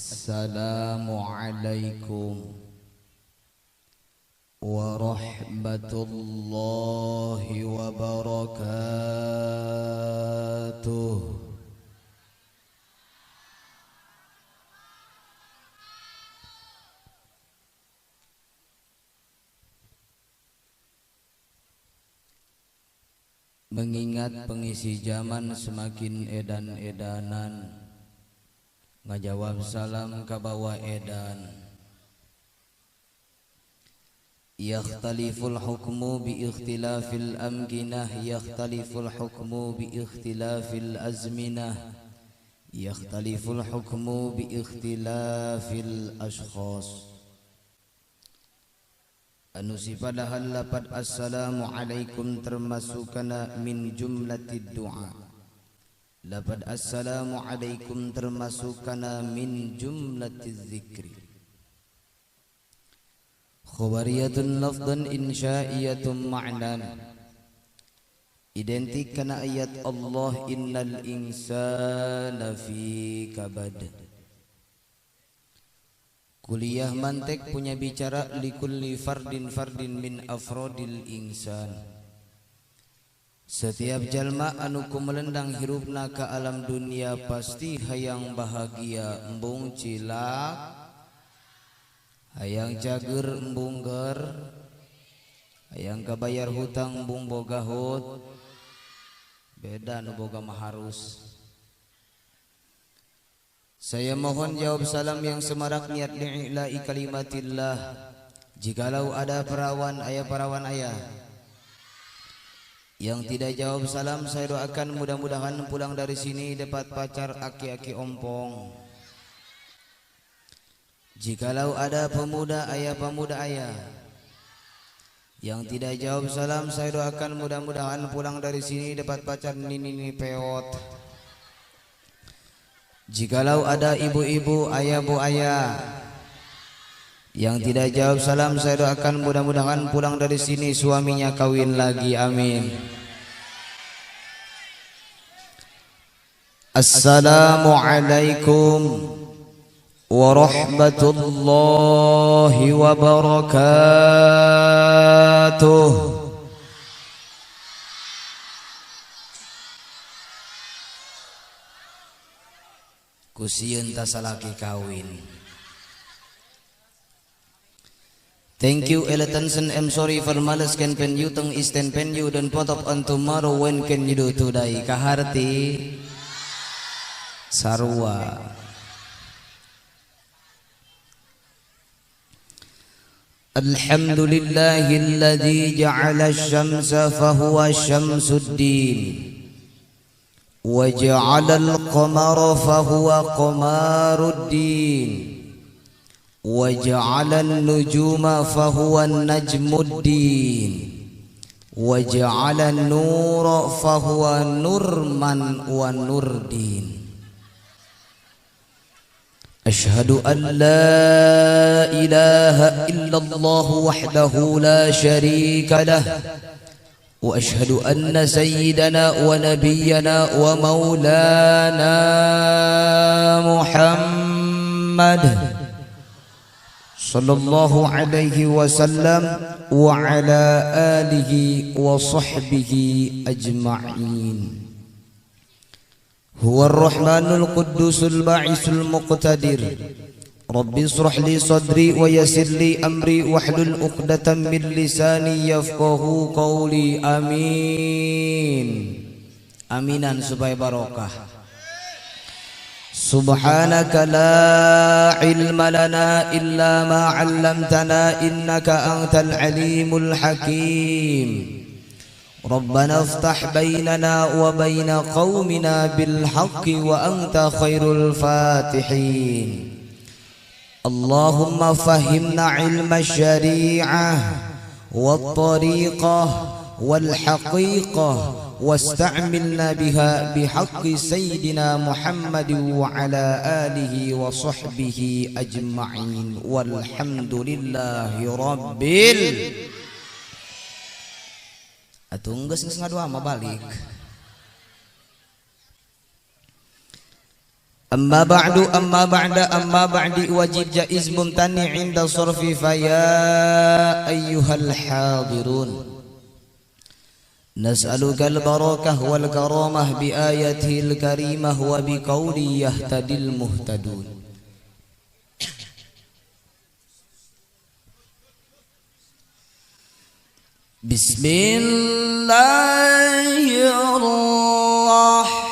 Assalamualaikum warahmatullahi wabarakatuh. Mengingat pengisi zaman semakin edan-edanan, ngajawab salam kabawa edan. Yakhtaliful hukmu bi ikhtilafil amkinah, yakhtaliful hukmu bi ikhtilafil azminah, yakhtaliful hukmu bi ikhtilafil ashkhas. Anusi padahal lapad assalamualaikum termasukana min jumlatid du'a. Lapad assalamualaikum termasukana min jumlatiz zikri. Khabariyatun lafdan insya'iyatun ma'nan. Identik kana ayat Allah innal insana fi kabad. Kuliah mantek punya bicara likulli fardin min afrodil insan. Setiap jalma anu kumelendang hirupna ke alam dunia pasti hayang bahagia embung cilak, hayang cager embung ger, hayang kabayar hutang embung boga hut, beda nu boga mah harus. Saya mohon jawab salam yang semarak niat li'ila'i kalimatillah. Jikalau ada perawan ayah yang tidak jawab salam, saya doakan mudah-mudahan pulang dari sini dapat pacar aki-aki ompong. Jikalau ada pemuda ayah yang tidak jawab salam, saya doakan mudah-mudahan pulang dari sini dapat pacar nini peot. Jikalau ada ibu-ibu ayah yang tidak jawab salam, saya doakan mudah-mudahan pulang dari sini suaminya kawin lagi, amin. Assalamualaikum warahmatullahi wabarakatuh. Kusieun tasalaki kawin. Thank you, attention. I'm sorry for males can pen you teng isten pen you dan pot up on tomorrow when can you do today. Kaharti sarwa. Alhamdulillahilladzi ja'ala asy-syamsa fahuwa syamsuddin wa ja'ala al-qamara fahuwa qamaruddin وجعل النجوم فهو النجم الدين وجعل النور فهو نورمن ونور دين أشهد أن لا إله إلا الله وحده لا شريك له وأشهد أن سيدنا ونبينا ومولانا محمد sallallahu alaihi wasallam wa ala alihi wa sahbihi ajma'in. Huwa ar-Rahmanul Quddusul Ba'isul Muqtadir. Rabbi israh li sadri wa yassir li amri wahlul 'uqdatam min lisani yafqahu qawli. Amin. Aminan supaya barokah. Subhanaka la ilma lana illa ma 'allamtana innaka antal alimul hakim. Rabbana iftah bainana wa baina qaumina bil haqqi wa anta khairul fatihin. Allahumma fahimna ilma syari'ah wat tariqah wal haqiqah واستعملنا بها بحق سيدنا محمد وعلى آله وصحبه أجمعين والحمد لله رب Atunggeus geus ngadua mah balik. أما بعد واجب جائز ممتنع عند الصرف فيا أيها الحاضرون نسألك البركة والكرامة بآيته الكريمة وبقولي يهتدي المهتدون. بسم الله الرحمن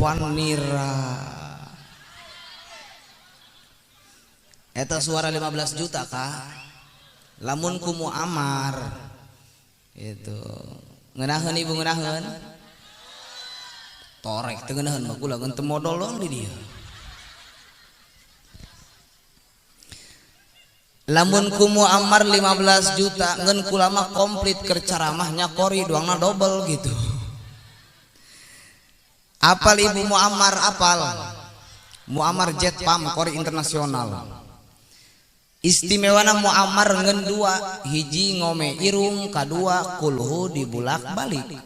Wanira eta suara 15 juta kah lamun ku muamar itu ngeunaheun ibu ngeunaheun torek teu ngeunaheun mah kula ngan teu modal doang di dieu lamun ku muamar 15 juta ngan kula mah komplit keur caramahnya kori doangna double gitu. Apal ibu Muammar apal Muammar jet pam kori internasional istimewana Muammar ngen dua hiji ngome irung kadua kulhu dibulak balik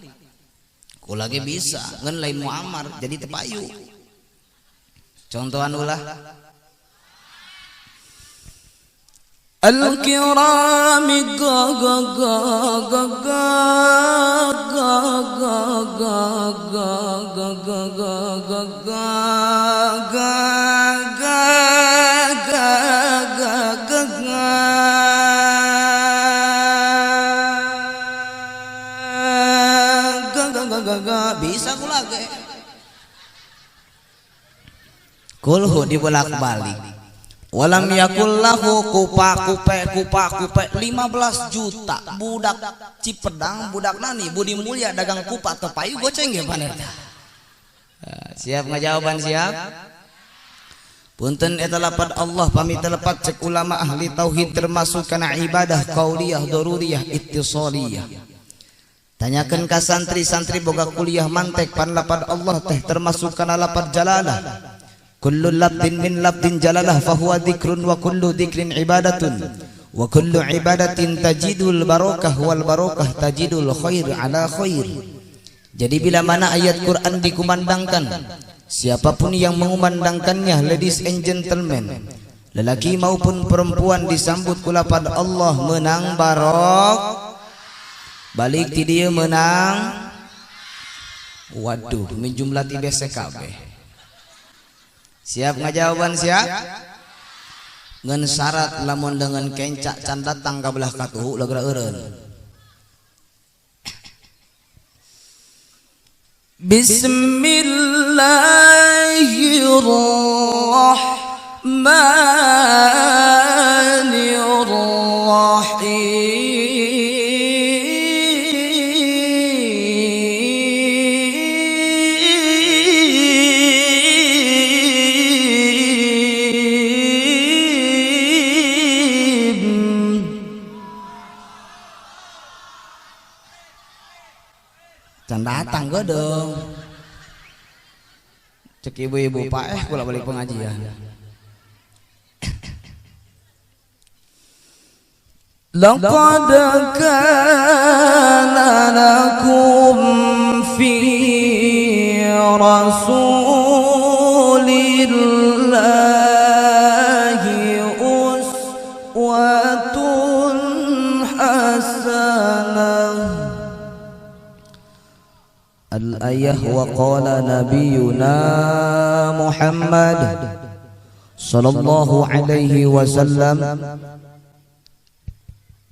kula ge bisa ngen lain Muammar jadi tepayu contohan ulah al-kirami bisa kula ge kulhu dibolak-balik walam yakul lahu kupa kupe 15 juta budak Cipedang budak nani Budi Mulya dagang kupa tepayu goceng ge panerta siap ngajawaban siap punten eta lapad Allah pami telepat cek ulama ahli tauhid termasuk kana ibadah qauliyah daruriyah ittisaliyah tanyakeun ka santri-santri boga kuliah mantek pan lapad Allah teh termasuk kana lapad jalalah kullu labdin min labdin jalalah fahuwa dzikrun wa kullu dzikrin ibadatun wa kullu ibadatin tajidul barakah wal barakah tajidul khair ala khair. Jadi bila mana ayat Quran dikumandangkan siapapun yang mengumandangkannya ladies and gentlemen lelaki maupun perempuan disambut kulapad Allah menang barok balik ti dieu menang waduh min jumlah ti BCKB. Siap ngajawaban siap ngan syarat lamun dengan kencak can datang ka belah katuhu lagra eureun Bismillahirrahmanirrahim. Datang gedeng cek ibu-ibu paeh kula balik pengajian laqad kana lakum fi rasulillahi uswatun hasanah. Al-ayah wa qala nabiyuna Muhammad sallallahu alaihi wasallam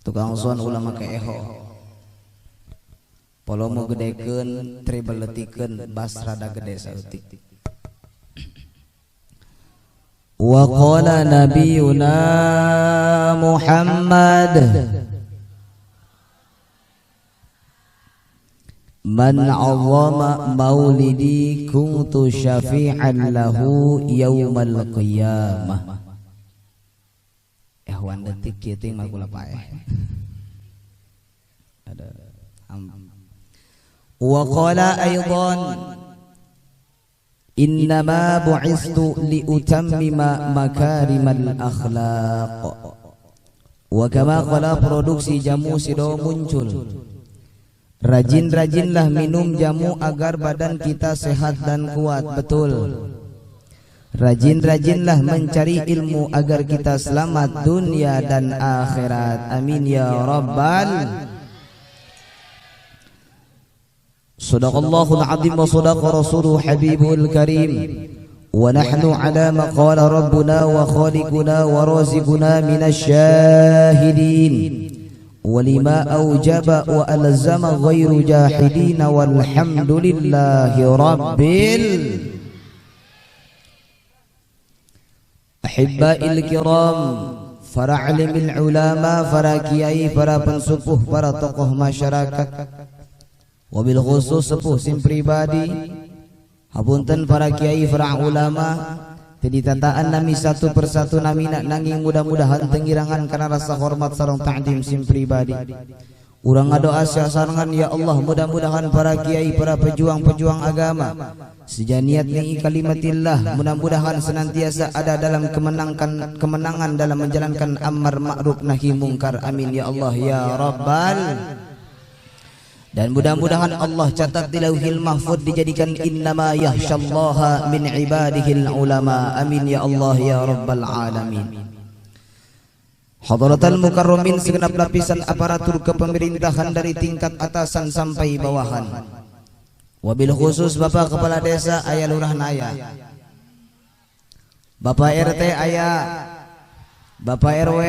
tukang suan ulama keeho polomo gedekeun tribal letikeun bas rada gede sautik wa qala nabiyuna Muhammad man 'azzama maulidi kuntu syafi'an lahu yaumal qiyamah. Kahwan detik kieu teh mah kula paeh. Ada wa qala aidan innama bu'istu liutammima makarimal akhlaq. Wa kama qala produksi jamu sido muncul. Rajin-rajinlah minum jamu agar badan kita sehat dan kuat. Betul. Rajin-rajinlah mencari ilmu agar kita selamat dunia dan akhirat. Amin ya rabbal. Sadaqallahul azim wa sadaqa rasuluhu habibul karim. Wa nahnu ala ma qala rabbuna wa khaliquna wa raziquna minasy syahidin. Walima aujaba wa alzama ghairu jahidin walhamdulillahi rabbil. Ahibba'il kiram, para alimil ulama, para kiai, para pensupuh, para tokoh masyarakat, wabil khusus sepuh sim pribadi, hapunten para kiai, para ulama, jadi tataan nami satu persatu nami nak nanging mudah-mudahan tengirangan karena rasa hormat sareng ta'zim sim pribadi. Urang ngadoa sasarangan ya Allah mudah-mudahan para kiai, para pejuang-pejuang agama sejaniat ni kalimatillah mudah-mudahan senantiasa ada dalam kemenangan dalam menjalankan amar ma'ruf nahi mungkar. Amin ya Allah ya rabbal. Dan mudah-mudahan Allah catat di lauhil mahfud dijadikan innama yahsyallaha min ibadihil ulama. Amin ya Allah ya rabbal alamin. Hadratal mukarramin segenap lapisan aparatur kepemerintahan dari tingkat atasan sampai bawahan. Wabil khusus Bapak Kepala Desa aya lurah aya, Bapak RT aya, Bapak RW.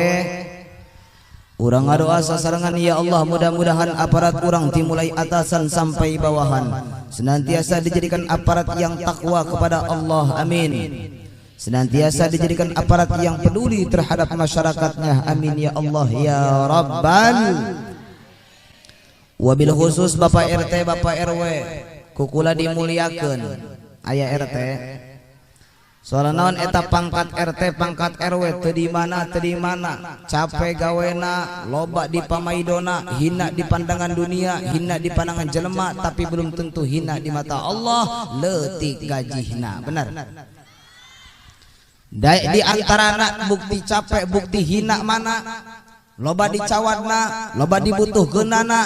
Urang ngadoa sasarangan ya Allah mudah-mudahan aparat urang dimulai atasan sampai bawahan senantiasa dijadikan aparat yang takwa kepada Allah. Amin. Senantiasa dijadikan aparat yang peduli terhadap masyarakatnya. Amin ya Allah ya rabbal. Wabil khusus Bapak RT, Bapak RW kukula dimuliakeun aya RT. Soalna naon eta pangkat RT pangkat RW teu di mana capek gawena loba di pamaidona hina di pandangan dunia hina di pandangan jelema tapi belum tentu hina di mata Allah leutik gajihna. Benar. Di antara bukti capek bukti hina mana loba dicawadna loba dibutuhkeunana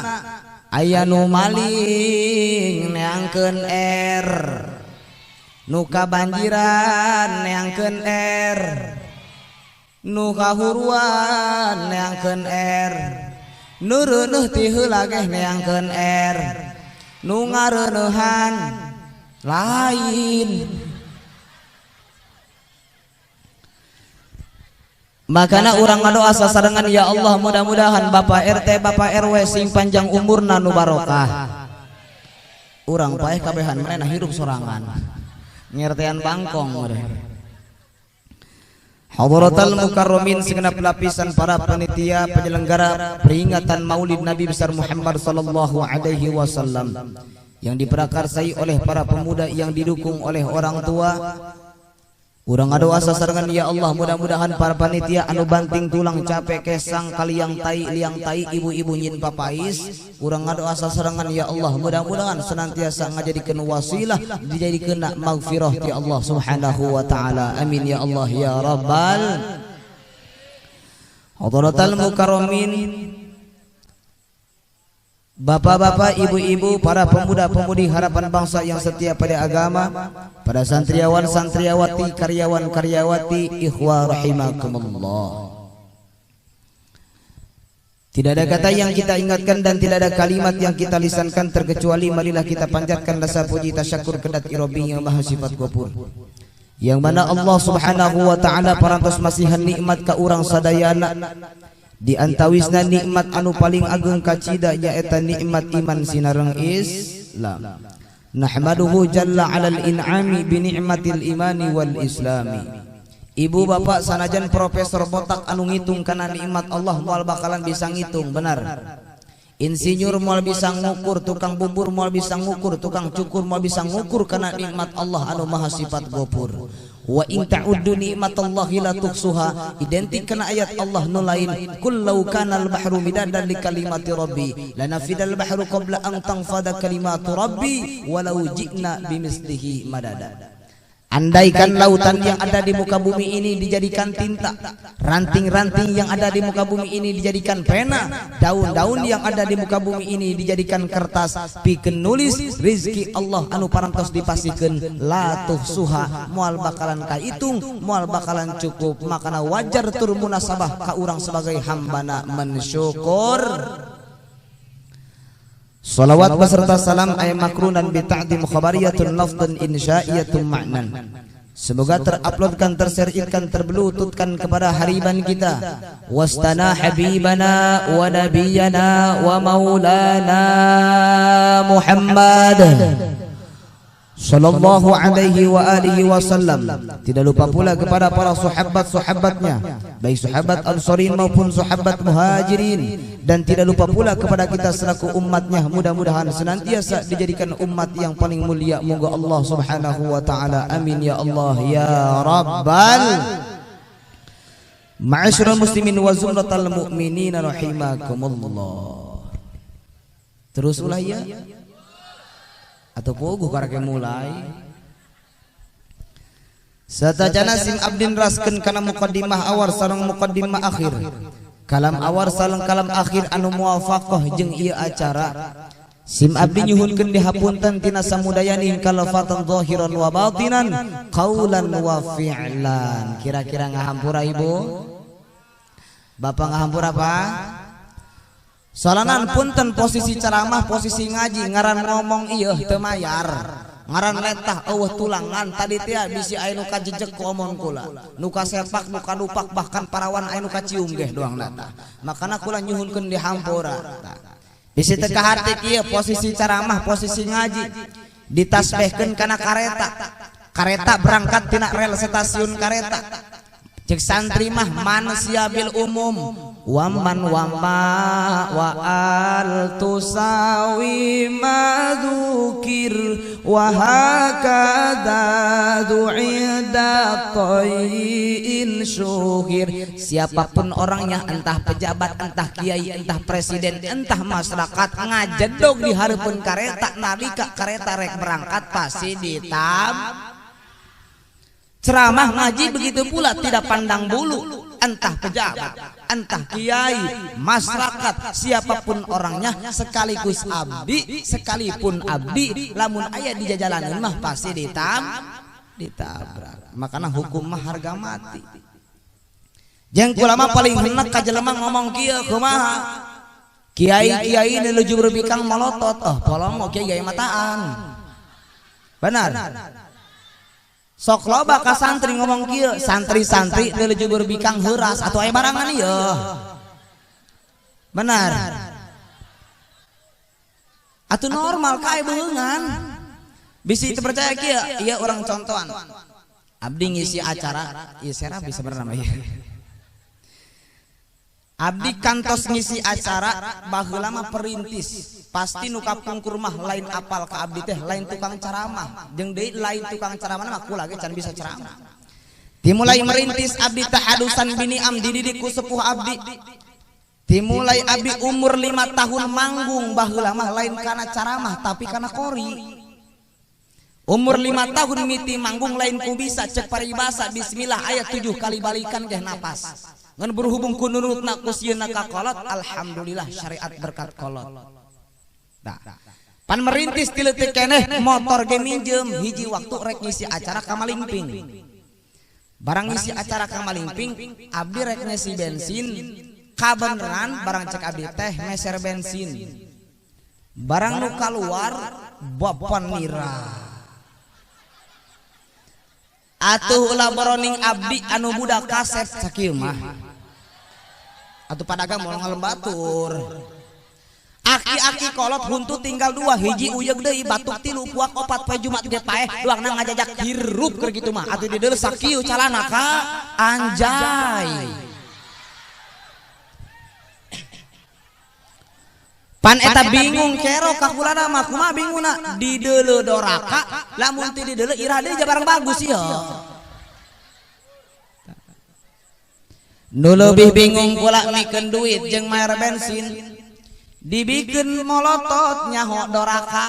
aya nu maling neangkeun R, nu kabanjiran neangkeun R, nu kahuruan neangkeun R, nu reuneuh ti heula ge neangkeun R, nu ngareuneuhan lain. Makana urang ngadoa sasarengan ya Allah mudah-mudahan Bapak RT Bapak RW sing panjang umurna nu barokah. Urang paeh kabehan manehna hirup sorangan ngertean bangkong. Hadratal mukarramin segenap lapisan para panitia penyelenggara peringatan Maulid Nabi besar Muhammad sallallahu alaihi wasallam yang diprakarsai oleh para pemuda yang didukung oleh orang tua. Urang ngadoa sasarangan ya Allah mudah-mudahan para panitia anu banting tulang capek kesang kaliang tai liang tai ibu-ibu nyin papais. Urang ngadoa sasarangan ya Allah mudah-mudahan senantiasa ngajadikeun wasilah dijadikeun maghfirah ti Allah subhanahu wa ta'ala. Amin ya Allah ya rabbal. Hadratal mukarramin bapak-bapak, ibu-ibu, para pemuda-pemudi harapan bangsa yang setia pada agama, para santriawan, santriawati, karyawan-karyawati, ikhwah rahimakumullah. Tidak ada kata yang kita ingatkan dan tidak ada kalimat yang kita lisankan terkecuali marilah kita panjatkan rasa puji tasyakur kedat Rabbi yang maha sifat gopur, yang mana Allah subhanahu wa ta'ala parantos masihan nikmat ka urang sadayana. Di antawisna nikmat anu paling agung kacida nyaeta nikmat iman sinareng Islam. Nahmaduhu jalla alal in'ami bi ni'matil imani wal islami. Ibu bapak sanajan profesor botak anu ngitung kana nikmat Allah moal bakalan bisa ngitung. Benar. Insinyur moal bisa ngukur, tukang bubur moal bisa ngukur, tukang cukur moal bisa ngukur karena nikmat Allah anu maha sifat gopur. Wa in ta'uddu nikmatallahi la tuhsuha, identik kana ayat Allah nu lain, kul law kana al-bahru midadan li kalimati rabbi lanafidal bahru qabla an tanfada kalimatu rabbi walau ji'na bimislihi madada. Andaikan lautan yang ada di muka bumi ini dijadikan tinta, ranting-ranting yang ada di muka bumi ini dijadikan pena, daun-daun yang ada di muka bumi ini dijadikan kertas, pikeun nulis rizki Allah anu parantos dipasikeun la tuhsuha, moal bakalan kahitung, moal bakalan cukup, makana wajar tur munasabah ka urang sebagai hambana mensyukur. Salawat beserta salam ay makrunan bi ta'dim khabariyatun lafdun insya'iyatun ma'nan. Semoga teruploadkan, terseritkan, terbluetoothkan kepada hariban kita. Wastana habibana wa nabiyana wa maulana Muhammad sallallahu alaihi wa alihi wasallam. Tidak lupa pula kepada para sahabat-sahabatnya, baik sahabat Ansarin maupun sahabat Muhajirin, dan tidak lupa pula kepada kita selaku umatnya. Mudah-mudahan senantiasa dijadikan umat yang paling mulia. Moga Allah subhanahu wa ta'ala, amin ya Allah ya Rabbal. Ma'asyiral muslimin wa zumratal mu'minin rahimakumullah. Terus ulah ya atau pogo karake mulai satajana sim abdin raskeun kana muqaddimah awal sareng muqaddimah akhir, kalam awal sareng kalam akhir anu muwafaqah jeung ieu acara. Sim abdi nyuhunkeun dihapunten tina samudayanin kalafatan zahiran wa batinan, qaulan wa fi'lan. Kira-kira ngahampura ibu bapak, ngahampura apa? Solanan punten posisi ceramah, posisi ngaji, ngaran ngomong ieu teu mayar, ngaran letah eueuh tulangan tadi teh bisi aya nu kajejeg ku omong kula, nu kasepak, nu kadupak, bahkan parawan aya nu kacium geh doang nata. Makana kula nyuhunkeun dihampura. Bisi teu ka hati ieu posisi ceramah, posisi ngaji ditasbehkeun kana kareta. Kareta berangkat tina rel stasiun kareta. Cek santri mah manusia bil umum, waman wama wa al tusawi madzukir wa hakadha du'ida tayyin syuhir. Siapapun orangnya, entah pejabat, entah kiai, entah presiden, entah masyarakat, ngajedog di hareupeun kareta, nalika kareta rek berangkat pasti ditam. Ceramah ngaji begitu pula, tidak pandang bulu, entah pejabat, entah kiai, masyarakat, siapapun orangnya, sekaligus abdi, sekalipun abdi, lamun aya di jalanan mah pasti ditabrak. Makanya hukum mah harga mati. Jeung kula mah paling heunek ka jelema ngomong kieu kumaha? Kiai-kiai nuju berbikang malotot, polong kiai mataan. Benar. Sok loba ka santri ngomong kieu, santri-santri nuju berbikang heuras atuh aya barangan ieu. Benar. Atuh normal ka aya beungan. Bisi teu percaya kieu, ieu urang contohan. Abdi ngisi acara, ieu serah bisa bernama ieu. Abdi kantos ngisi acara, baheula mah perintis. Pasti nu kapungkur mah lain apal ka abdi teh, lain tukang ceramah. Jeung deui lain tukang ceramah mah kula ge can bisa ceramah. Dimulai merintis abdi tahadusan bini am dididik ku sepuh abdi. Dimulai abdi umur 5 tahun manggung, baheula mah lain kana ceramah tapi kana kori. Umur 5 tahun miti manggung lain ku bisa cek paribasa bismillah ayat 7 kali balikan geh napas. Ngan berhubung ku nurutna ku sieuna ka kolot, alhamdulillah syariat berkat kolot. Nah, pan merintis ti leutik keneh motor ge minjem hiji waktu rek ngisi acara ka Malingping. Barang ngisi acara ka Malingping, abdi rek ngisi bensin, kabeneran barang cek abdi teh meser bensin. Barang nu kaluar bapan nira. Atuh ulah boroning abdi anu budak kaset sakieu mah. Atuh padagang mau ngalembatur. Aki-aki kolot huntu tinggal 2, hiji uyeg deui batuk 3 puak 4 poe Jumat ge paeh duangna ngajajak hirup keur kitu mah. Atuh dideul sakieu calana ka anjay. pan eta bingung kero kakulana mah kumaha bingungna di deuleu doraka lamun teu di deuleu irah deui barang bagus ya. Nu leuwih bingung kula mikeun duit jeung mayar bensin dibikeun molotot nyaho doraka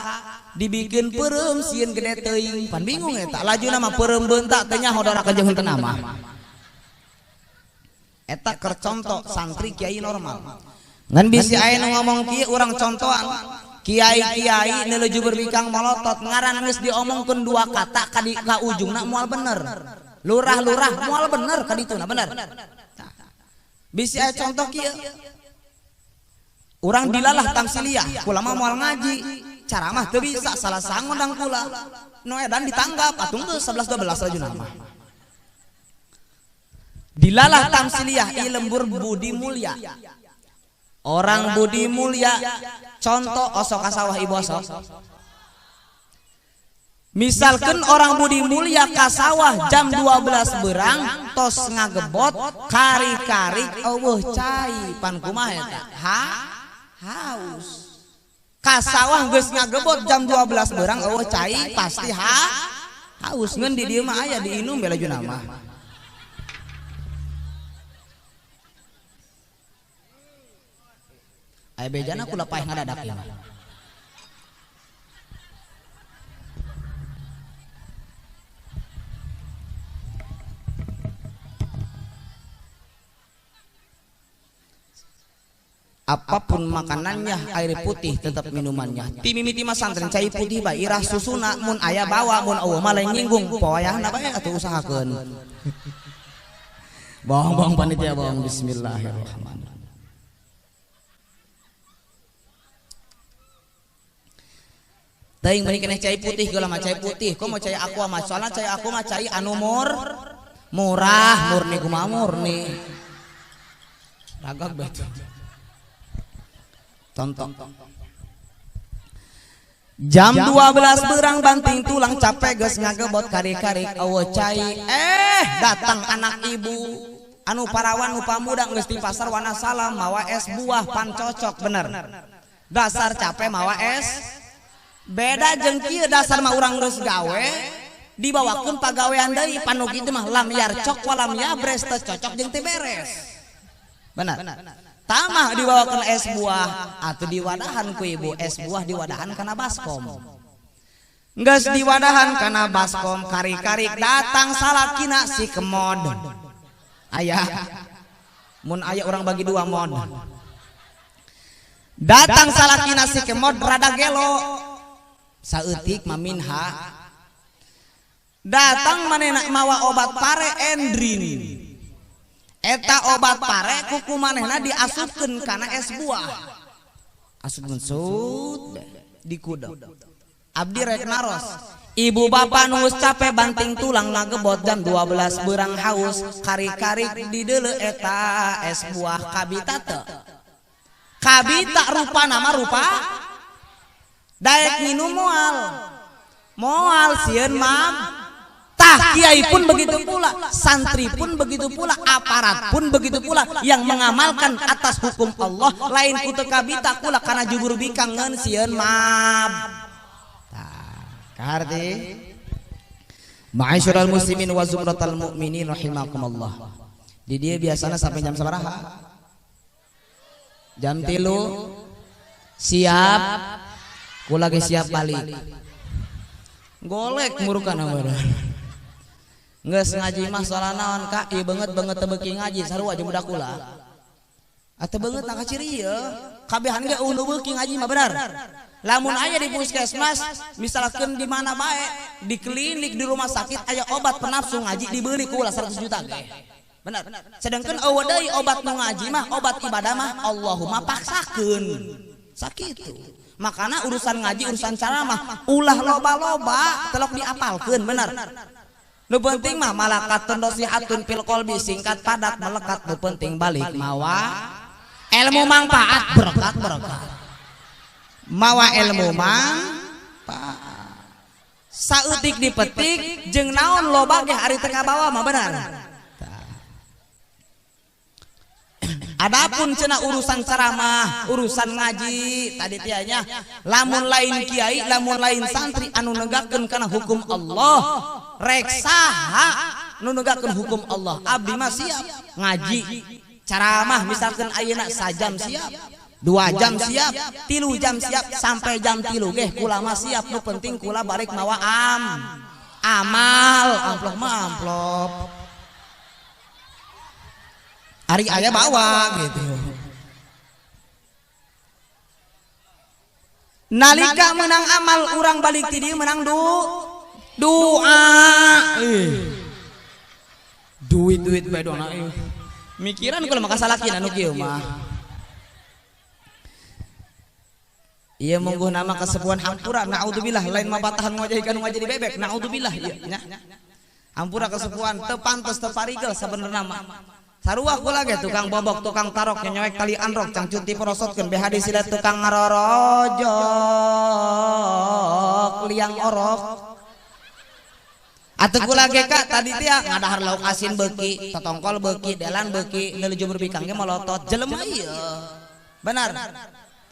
dibikeun peureum sieun gede teuing pan bingung eta lajuna mah peureum beuntak teh nyaho doraka jeung henteu mah eta keur contoh santri kiai normal. Ngan bisi aya nu ngomong kieu urang contohan kiai-kiai nu leuju berbikang molotot ngaran geus diomongkeun dua kata ka ujungna moal bener. Lurah-lurah moal bener ka dituna bener. Bisi aya contoh kieu. Urang dilalah tamsiliyah, kula mah moal ngaji, cara mah teu bisa salah sangondang kula. Nu edan ditanggap atuh geus 11 12 rajuna mah. Dilalah tamsiliyah ieu lembur budi mulya. Orang budi mulia contoh osok kasawah ibu osok misalkan orang budi mulia kasawah jam 12 berang tos ngagebot kari-kari eueuh cai pan kumaha eta haus kasawah geus ngagebot jam 12 berang eueuh cai pasti haus ngeun di dieu mah aya diinum bela juna mah. Aya bejana kula paeh ngadadak ieu. Apapun makanannya air putih tetap minumannya. Ti mimiti mah santren cai putih bae irah susuna mun aya bawa mun eueuh mah lain nyinggung poayahna bae atuh usahakeun. Bohong panitia bohong bismillahirrahmanirrahim. Teuing meni keneh cai putih geula mah cai putih. Kok mau cai aqua mah soalna cai aqua mah cai anu murah, murni kumaha murni. Ragag batu. Tonton. Jam 12 beurang banting tulang capek geus ngagebot kari-kari eueuh cai. Datang anak ibu anu parawan nu pamuda geus di pasar Wana Salam mawa es buah pan cocok bener. Dasar capek mawa es beda jeung kieu dasar mah urang geus gawe dibawakeun pagawean deui panu kitu mah lam yarcok walam yabres teu cocok jeung teu beres. Benar. Tamah dibawakeun es buah atuh diwadahan ku ibu es buah diwadahan kana baskom. Geus diwadahan kana baskom kari-kari datang salakina si kemod. Aya mun aya urang bagi dua mod. Datang salakina si kemod rada gelo saeutik maminha datang manehna mawa obat pare endrin eta obat pare kuku manehna diasupkeun kana es buah asupkeun sut dikudek abdi rek naros ibu bapak nu geus capek banting tulang ngagebot jam 12 beurang haus kari-kari di deuleu eta es buah kabita teu kabita rupana mah rupa daek minum moal sieun mam tah kiai pun begitu pula santri pun begitu pula aparat pun begitu pula yang mengamalkan atas hukum Allah lain kutu kabita kula karena jubur bikang ngeun sieun mab tah kaharti ma'asyiral muslimin wa zumratal mu'minin rahimakumullah di dieu biasana sampai jam sabaraha jam 3 siap kula ge siap balik golek murukan aweuna geus ngaji mah soalna naon Kak ieu beungeut teu beuki ngaji sarua jeung budak kula atuh beungeut na kaciri ieu kabehan ge unu beuki ngaji mah bener lamun aya di puskesmas misalkeun di mana bae di klinik di rumah sakit aya obat penafsu ngaji dibeuli ku ulah 100 juta ge bener sedangkan eueuh deui obat nu ngaji mah obat ibadah mah Allahumma paksakeun sakitu. Makana urusan ngaji urusan ceramah ulah loba-loba telok diapalkeun bener. Nu penting mah malakatun dosihatun fil qalbi singkat padat melekat nu penting balik mawa ilmu manfaat berkat mawa ilmu manfaat saeutik dipetik jeung naon loba ge hari tengah bawa mah bener. Adapun cenah urusan ceramah, urusan ngaji, tadi tianya lamun lain kiai, lamun lain santri anu negakeun kana hukum Allah, rek saha nu negakeun hukum Allah, abdi mah siap ngaji. Ceramah misalkan ayeuna sajam siap, 2 jam siap, 3 jam siap, sampai jam 3 geh kula mah siap. Nu penting kula balik mawa amal, amplop mah amplop. Hari ayah bawa gitu. Nalika menang amal urang balik ti dieu menang doa. Duit bae doang. Mikiran kula maka salakin anu kieu mah. Ieu mungguh nama kesepuhan hampura, naudzubillah lain mah batahan ngajahikan ngajadi bebek, naudzubillah ieu nya. Hampura kesepuhan teu pantes teu parigel sabenerna mah. Sarua kula ge tukang bobok, tukang tarok nyoek tali anrok, cangcut diporosotkeun BHD sila tukang ngarorojok liang orok. Atuh kula ge ka tadi teh ngadahar lauk asin beuki, totongkol beuki, delan beuki, deuli jumur bikang ge molotot. Jelema ieu. Benar.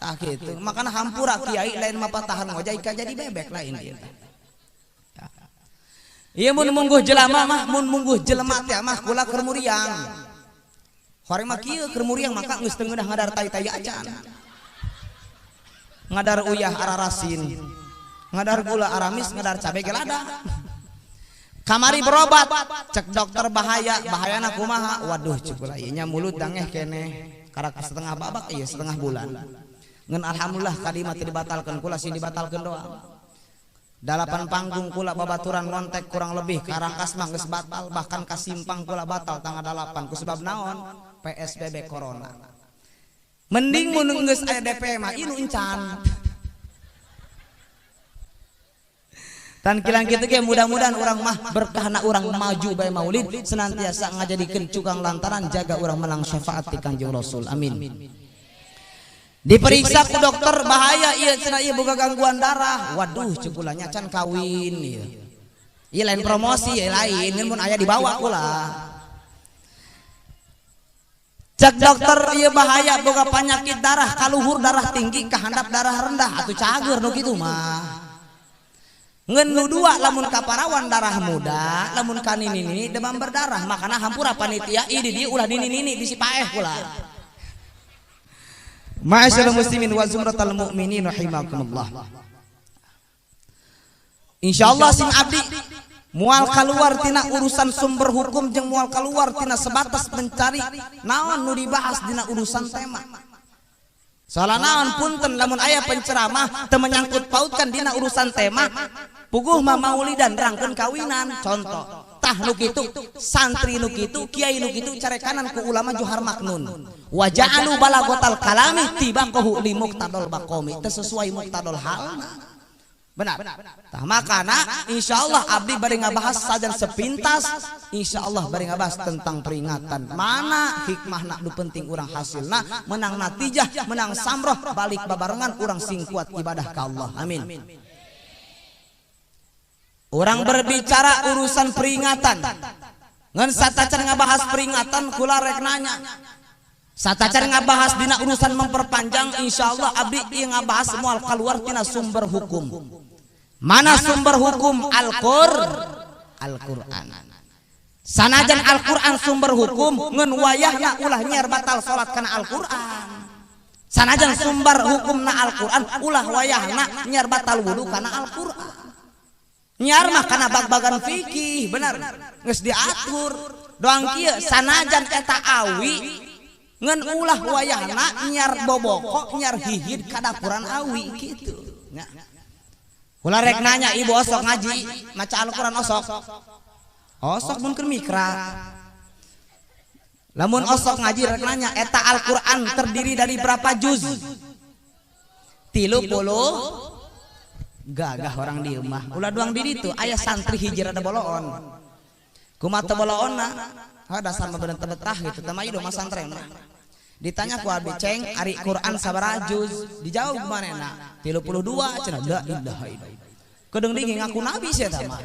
Tah kitu. Makana hampura kiai lain mah patahan ngojai ka jadi bebek lain ieu. Ieu mun mungguh jelema mah, mun mungguh jelema teh mah kula keur muriang. Horeng mah kieu keur muriang maka geus teu ngeudah ngadar tai-tai acan. Ngadar uyah ararasin. Ngadar gula aramis, ngadar cabe ge lada. Kamari berobat, cek dokter bahayana kumaha? Waduh cuk ulah ieu nya mulut dangeh keneh. Karak setengah babak ieu setengah bulan. Ngan alhamdulillah kadi mah teu dibatalkeun kula sih dibatalkeun doang. 8 panggung kula babaturan ngontek kurang lebih karangkas mah geus batal, bahkan kasimpang kula batal tanggal 8 ku sebab naon? PSBB corona. Mending mun geus aya DP mah ieu encan. Tan kilang kitu ge mudah-mudahan urang mah berkahna urang maju bae maulid senantiasa ngajadikeun cukang lantaran jaga urang menang syafaat ti Kanjeng Rasul. Amin. Diperiksa ku dokter bahaya ieu cenah ieu boga gangguan darah. Waduh ceuk kula nya can kawin ieu. Ieu lain promosi ieu lain mun aya dibawa kula. Cek dokter ieu bahaya boga penyakit darah, kaluhur darah tinggi, kahandap darah rendah atuh cager nu kitu mah. Ngeun nu dua lamun kaparawan darah muda, lamun ka nini demam berdarah, makana hampura panitia ieu di dieu ulah dinini bisi paeh kula. Ma'asyiral muslimin wa zumratal mu'minin rahimakumullah. Insyaallah sing abdi moal kaluar tina urusan sumber hukum jeung moal kaluar tina sebatas mencari naon nu dibahas dina urusan tema. Salah naon punten lamun aya penceramah teu menyangkut pautkan dina urusan tema, puguh mah maulidan rangkeun kawinan contoh. Tah nu kitu santri nu kitu kiai nu kitu carekanan ku ulama Johar Maknun wa ja'alu balagotal kalami tibaqahu li muqtadal baqomi teu sesuai muqtadal halna. Benar. Tah makana insyaallah abdi bari ngabahas sajan sepintas, insyaallah bari ngabahas tentang peringatan. Mana hikmahna nu penting urang hasilna menang natijah, menang samroh balik babarengan urang sing kuat ibadah ka Allah. Amin. Orang berbicara urusan peringatan. Ngan satacan ngabahas peringatan kula rek nanya. Satacan ngabahas dina urusan memperpanjang insyaallah abdi ieu ngabahas moal kaluar tina sumber hukum. Mana sumber hukum Al-Qur'an. Sanajan Al-Qur'an sumber hukum ngan wayahna ulah nyiar batal salat kana Al-Qur'an. Sanajan sumber hukumna Al-Qur'an ulah wayahna nyiar batal wudu kana Al-Qur'an. Nyar mah kana bag-bagan fikih bener geus diatur doang kieu sanajan eta awi ngan ulah wayahna nyar boboko nyar hihid ka dapuran awi kitu nya. Kula rek nanya ibu osok ngaji maca Al-Qur'an osok mun keur mikra lamun osok ngaji rek nanya eta Al-Qur'an terdiri dari berapa juz 30 gagah orang di rumah ulah doang di ditu aya santri hijrah ada boloon kumaha teu boloonna dasar mah beuneu betah gitu teh mah ieu mah santren mah ditanya ku abdi ceng ari Quran sabaraha juz dijawab manehna 32 cenah la ilaha illallah kedeung dingin ngaku nabi sia tah mah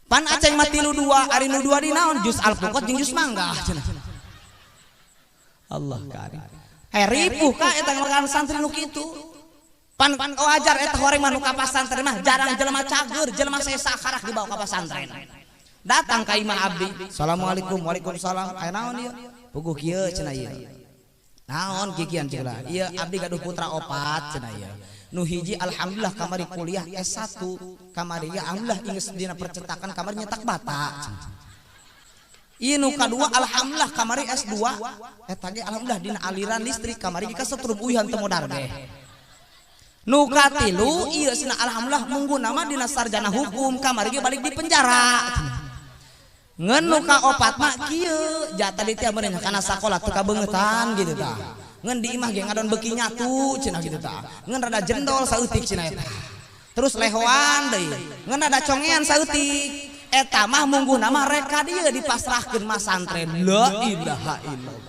pan aceng mah 32 ari nu dua di naon juz al-fuqat jeung juz manggah cenah Allah karim. Ripuh ka eta ngaran santri nu kitu. Pan wajar eta horeng mah nu ka pasantren mah jarang jelema cager, jelema sesakarak dibawa ka pasantren. Datang ka imah abdi. Assalamualaikum. Waalaikumsalam. Aya naon ieu? Puguh kieu cenah ieu. Naon kikian cenah. Ieu abdi gaduh putra 4 cenah ieu. Nu hiji alhamdulillah kamari kuliah S1, kamari ya alhamdulillah geus dina percetakan kamari nyetak bata. Ieu nu kadua alhamdulillah kamari S2 eta ge alhamdulillah dina aliran listrik kamari ka setrum uyuhan teu modar ge. Nu katilu ieu cenah alhamdulillah mungguna mah dina sarjana hukum kamari ge balik di penjara. Ngan nu ka 4 mah kieu jatah di teh meureun kana sakola teu kabeungetan gitu tah. Ngan di imah ge ngadon beuki nyatu cenah gitu tah. Ngan rada jendol saeutik cenah eta. Terus lehoan deui. Ngan rada congean saeutik. Eta mah mungguna mah reka dieu dipasrahkeun masantren. La ilaha illallah.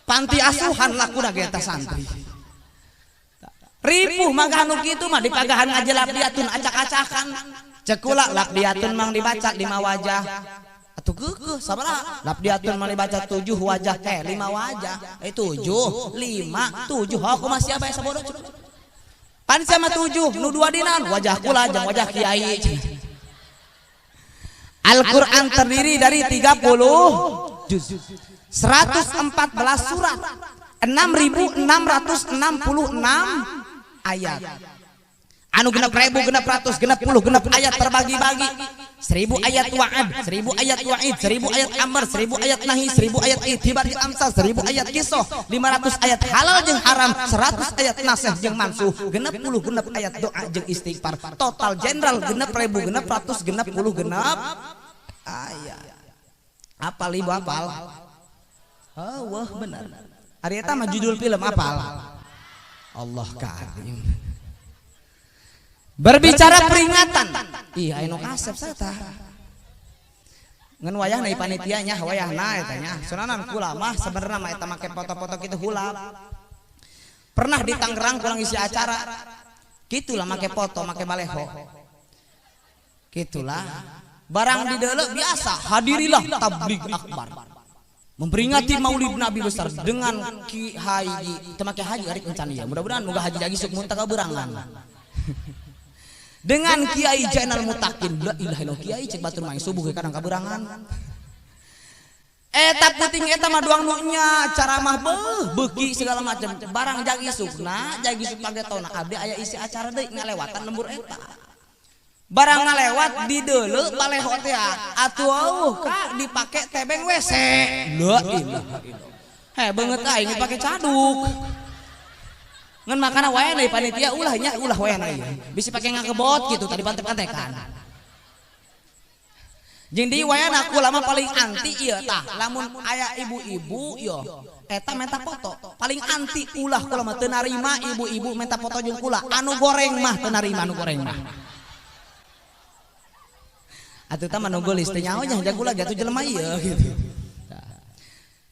Panti asuhan lakuna ge eta santri. Ripuh mangga anu kitu mah dipagahan ngajelap diatun acak-acakan. Cekula labdiatun mang dibaca 5 wajah. Atuh geugeuh sabaraha? Labdiatun mang dibaca 7 wajah teh 5 wajah. 7, 5, 7. Ha kumaha sia bae sabodo coba. Pan sama 7 nu 2 dinan wajah kula jeung wajah kiai. Al-Qur'an terdiri dari 30 juz. 114 surat. 6.666 ayat. Anu genep 1000 genep ratus genep puluh genep ayat terbagi-bagi. 1000 ayat wa'ad, 1000 ayat wa'id, 1000 ayat amr, 1000 ayat nahi, 1000 ayat itibar jeung amsal, 1000 ayat qisah, 500 ayat halal jeung haram, 100 ayat nasih jeung mansuh, genep puluh genep ayat doa jeung istighfar. Total general genep 1000 genep ratus genep puluh genep ayat. Apal ibu apal? Oh, wah benar. Ari eta mah judul film apal? Allah karim. Berbicara peringatan. Iya anu kasep sata. Ngan wayahna panitia nya wayahna eta nya. Sonanan kula mah sebenarnya mah eta make foto-foto kitu heula. Pernah di Tangerang kurang isi acara. Kitulah make foto, make baleho. Kitulah. Barang di deuleu biasa hadirilah tabligh akbar. Memperingati Maulid Nabi besar dengan Ki Haji, teu make haji ari encan ieu. Mudah-mudahan moga haji lagi sok mun teu kaberangan. Dengan Kiai Jainal Mutakin, la ilaha illallah kiai cek batur main subuh kadang kaberangan. Eta puting eta mah doang nunya ceramah beuki segala macam. Barang jagi sukna, jagi suk pagetona abdi aya isi acara deui ngalewatan lembur eta. Barang ngalewat di deuleu baleho teh atuh ka dipake tebeng WC. La ilaha illallah. Beungeut aing dipake caduk. Ngan makana wae deui panitia ulahnya ulah wae na ieu. Bisi pake ngakebot gitu tadi pantek-pantekan. Jeung di wae na kula mah paling anti ieu tah. Lamun aya ibu-ibu yo eta minta foto. Paling anti ulah kula mah teu narima ibu-ibu minta foto jeung kula. Anu goreng mah teu narima anu goreng mah. Atuh tah mah nulis teh nyaho nya kula gatuh jelema ieu gitu.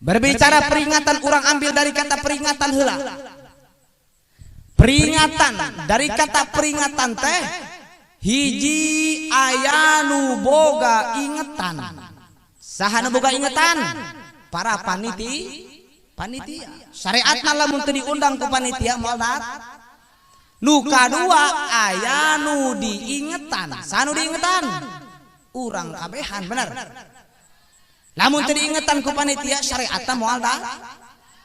Berbicara peringatan urang ambil dari kata peringatan heula. Peringatan dari kata peringatan teh hiji ayanu boga ingetan. Saha nu boga ingetan? Para panitia. Syariatna lamun teu diundang ku panitia moal dat. Nu kadua ayanu diingetan. Saha nu diingetan? Urang kabehan bener. Lamun teu diingetan ku panitia syariatna moal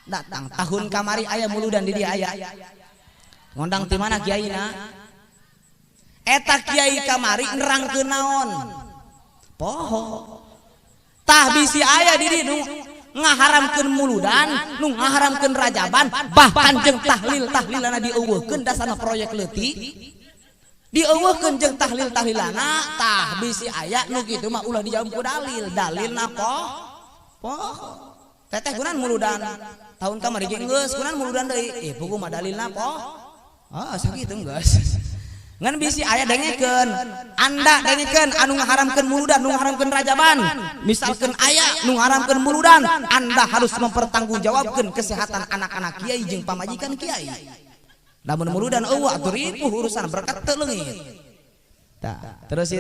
datang. Tahun kamari aya muludan di dia aya. Ngondang ti mana kiaina? Eta kiai kamari nerangkeun naon? Poho. Tah bisi aya di dieu ngaharamkeun muludan, nu ngaharamkeun rajaban, bahkan jeung tahlil-tahlilana dieuweuhkeun dasana proyek leutik. Dieuweuhkeun jeung tahlil-tahlilana, tah bisi aya nu kitu mah ulah dijawab ku dalil. Dalilna poho. Teteh kunaon muludan? Tahun kamari ge geus kunaon muludan deui? Puguh mah dalilna poho. Sakitu geus. Ngan bisi aya dengekeun. Anda dengekeun anu ngaharamkeun muludan, nu ngaharamkeun rajaban. Misalkeun aya nu ngaharamkeun muludan, Anda harus mempertanggungjawabkeun kesehatan anak-anak kiai jeung pamajikan kiai. Lamun muludan eueuh atuh ripuh urusan berkat teu leungit. Tah, terus.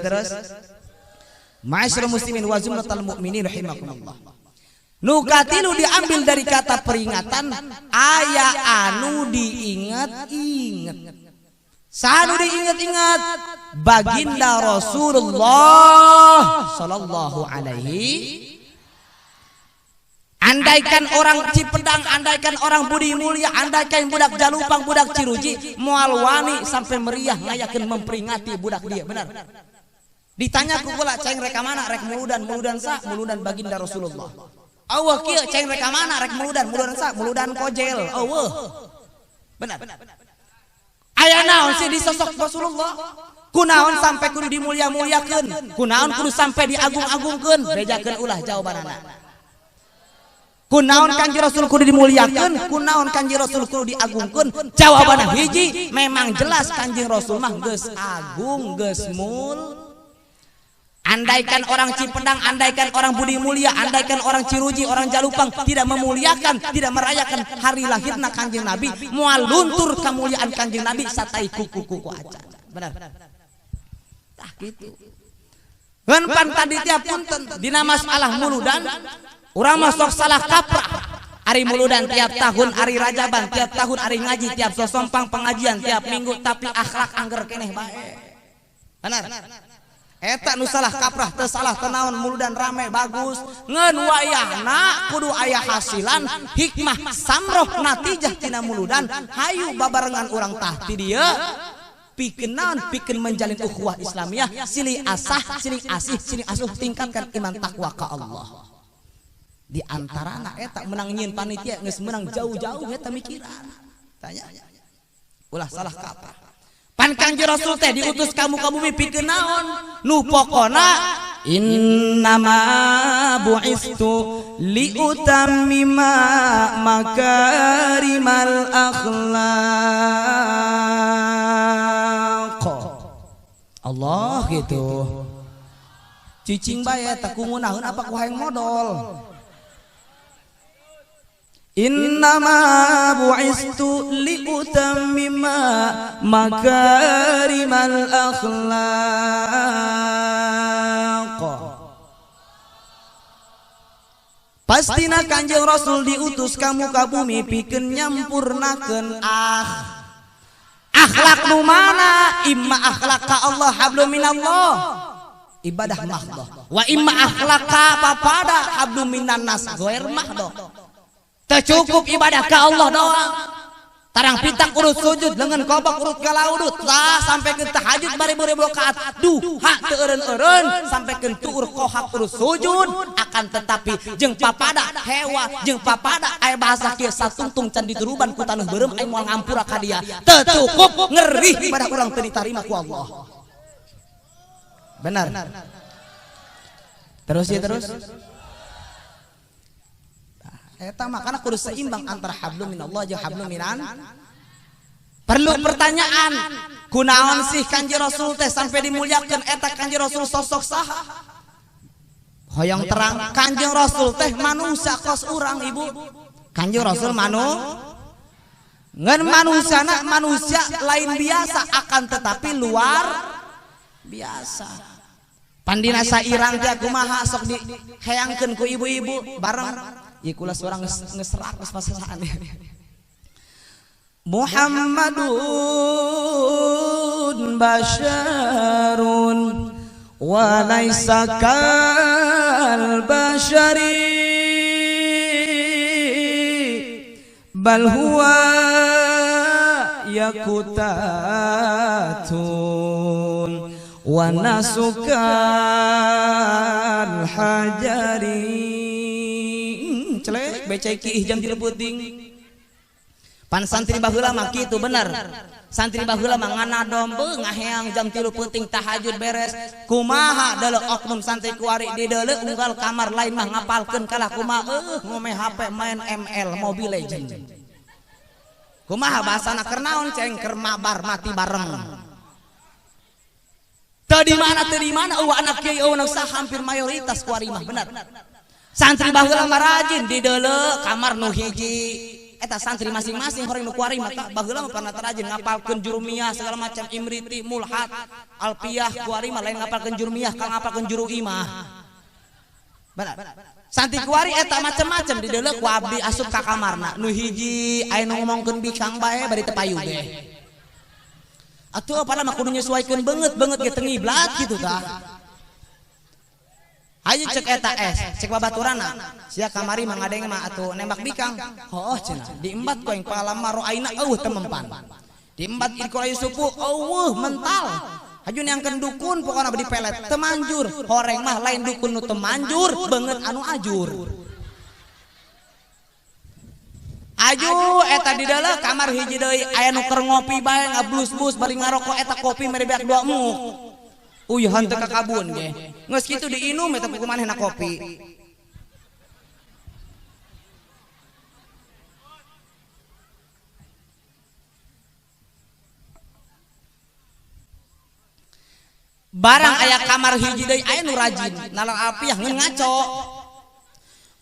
Ma'asyiral muslimin wa zumratal mu'minin rahimakumullah. Nu katilu diambil dari kata peringatan, aya anu diingat-ingat. Sanu diingat-ingat baginda Rasulullah sallallahu alaihi. Andaikan orang Cipedang, andaikan orang Budi Mulia, andaikan budak Jalupang, budak Ciruji moal wani sampai meriah ngayakeun memperingati budak dia, benar. Ditanya ku kula ceng reka mana, rek muludan sa, muludan baginda Rasulullah. Eueuh kieu ceng reka mana, rek muludan sa, muludan kojel. Eueuh. Benar. Aya naon sih di sosok Rasulullah? Kunaon sampai kudu dimulia-muliakeun? Kunaon kudu sampai diagung-agungkeun? Bejakeun ulah jawabanana. Kunaon Kanjeng Rasul kudu dimuliakeun? Kunaon Kanjeng Rasul kudu diagungkeun? Jawabanna hiji, memang jelas Kanjeng Rasul mah geus agung, geus mul. Andaikan orang Cipedang, andaikan orang Budi Mulia, andaikan orang Ciruji, orang Jalupang tidak memuliakan, tidak merayakan hari lahirna Kanjeng Nabi, moal luntur kemuliaan Kanjeng Nabi satai kuku acan. Benar. Tah kitu. Ngan pan tadi tiap punten dina masalah muludan, urang masuk salah kaprah. Ari muludan tiap tahun, ari Rajaban tiap tahun, ari ngaji tiap sosompang pengajian tiap minggu, tapi akhlak angger keneh bae. Benar. Eta nu salah kaprah teu salah tenaon muludan rame bagus ngeun wayahna kudu aya hasilan hikmah samroh natijah tina muludan hayu babarengan urang tah ti dieu pikeun naon pikeun menjalin ukhuwah Islamiyah silih asah silih asih silih asuh tingkatkan iman takwa ka Allah. Di antarana eta menang nyieun panitia geus menang jauh-jauh eta mikiran. Tanya ulah salah kaprah. Pan Kanjeng Rasul teh diutus kamu bumi pikeun naon? Nu pokona innama bu'istu liutammima makarimal akhlaq. Allah gitu. Cicing bae teh kungunaheun apa ku hayang modal. Innama bu'istu liutammima makarimal akhlaq. Pastina Kanjeng Rasul diutus kamu ka bumi pikeun nyampurnakeun akhlak nu mana? Imma akhlak ka Allah hablum minallah ibadah mahdoh, wa imma akhlak ka papada hablum minan nas ghair mahdoh. Tercukup ibadah ke Allah doang. Tarang pitak urut sujud, lengan kobak urut kalaudut lah sampai ke tahajud baribu-ribu rakaat. Duha teu eureun-eureun sampai ke tuur kohak urut sujud akan tetapi jeung papada hewa jeung papada aya bahasa kieu satungtung can dituruban ku taneuh beureum aing moal ngampura ka dia. Teu cukup ngeri ibadah urang teu ditarima ku Allah. Benar. Terus ya terus. Eta makana kudu seimbang antara hablum minallah jeung hablum minan. Perlu pertanyaan, kunaon sih Kanjeng Rasul teh sampai dimuliakeun eta Kanjeng Rasul sosok saha? Hoyong terang, Kanjeng Rasul teh manusia kos urang Ibu. Kanjeng Rasul ngan manusiana manusia lain biasa akan tetapi luar biasa. Pandina sairang teh kumaha sok dihayangkeun ku ibu-ibu bareng. Ya kula seorang ngeserak pas-pasan. Muhammadun basyarun wa laisa kal basyari bal huwa yakutatun wa nasukal hajari. Celek becai kiih jam 3 peuting. Pan santri baheula mah kitu bener. Santri baheula mah nganadom beuh ngaheang jam 3 peuting tahajud beres. Kumaha deuleu oknum santri kuari di deuleu unggal kamar lain mah ngapalkeun kalah kumaha ngomeh HP main ML Mobile Legends. Kumaha bahasana keur naon ceng keur mabar mati bareng. Teu di mana anak kiai anak sah hampir mayoritas kuari mah bener. Santri baheula mah rajin di deuleu kamar nu hiji eta santri masing-masing horeng nu kuari mah baheula mah pernah rajin ngapalkeun jurumiyah segala macam imriti mulhat alpiyah kuari mah lain ngapalkeun jurumiyah ka ngapalkeun juru imah benar. Santi kuari eta macem-macem di deuleu ku abdi asup ka kamarna. Nu hiji aya nu ngomongkeun bikang bae bari teu payu ge. Atuh padahal mah kudu nyesuaikeun beungeut ge teu ngiblat kitu tah. Ayo cek eta cek babaturana. Sia kamari mangadeng mah atuh nembak bikang. Heuh cenah. Diembat ku aing pengalaman ro aina eueuh teu mempan. Diembat ieu ku ayu supu eueuh mental. Hajun yang dukun pokoknya beri pelet temanjur horeng mah lain dukun nu temanjur banget anu ajur aju eta di dalam kamar hiji deui aya nu keur ngopi bae ngablus-blus bari ngarokok eta kopi mere beak dua muk uyuhan teu ka kabun ge geus kitu diinum eta kumanehna kopi. Barang aya kamar hiji deui aya nu rajin nalar apiah ngeun ngaco.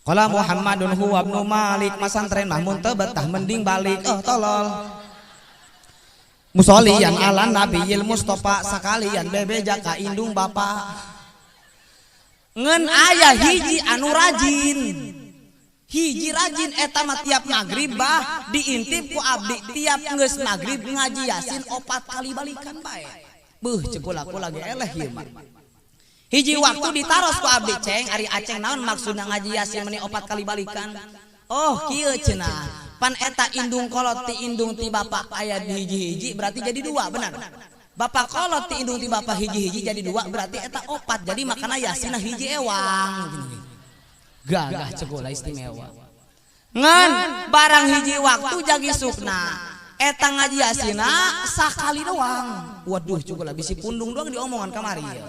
Qala Muhammadun huwa ibnu Malik masantren mah mun teu betah mending balik tolol. Musolliyan ala nabiyil mustofa sakalian bebeja ka indung bapa. Ngeun aya hiji anu rajin. Hiji rajin eta mah tiap magrib bah diintip ku abdi tiap geus magrib ngaji Yasin 4 kali balikan bae. Beuh cekulaku lagi eleh ieu mah. Hiji waktu ditaros ku abdi ceng ari aceng naon maksudna ngaji Yasin meuni 4 kali balikan. Oh kieu cenah. Pan eta indung kolot ti indung ti bapa aya di hiji-hiji berarti jadi 2 benar. Bapak kolot ti indung ti bapa hiji-hiji jadi 2 berarti eta 4 jadi makana Yasinna hiji ewang. Gagah cekula istimewa. Ngan barang hiji waktu jagi sukna. Eta ngaji Yasinna sakali doang. Waduh cukup bisi pundung doang diomongan kamari ya.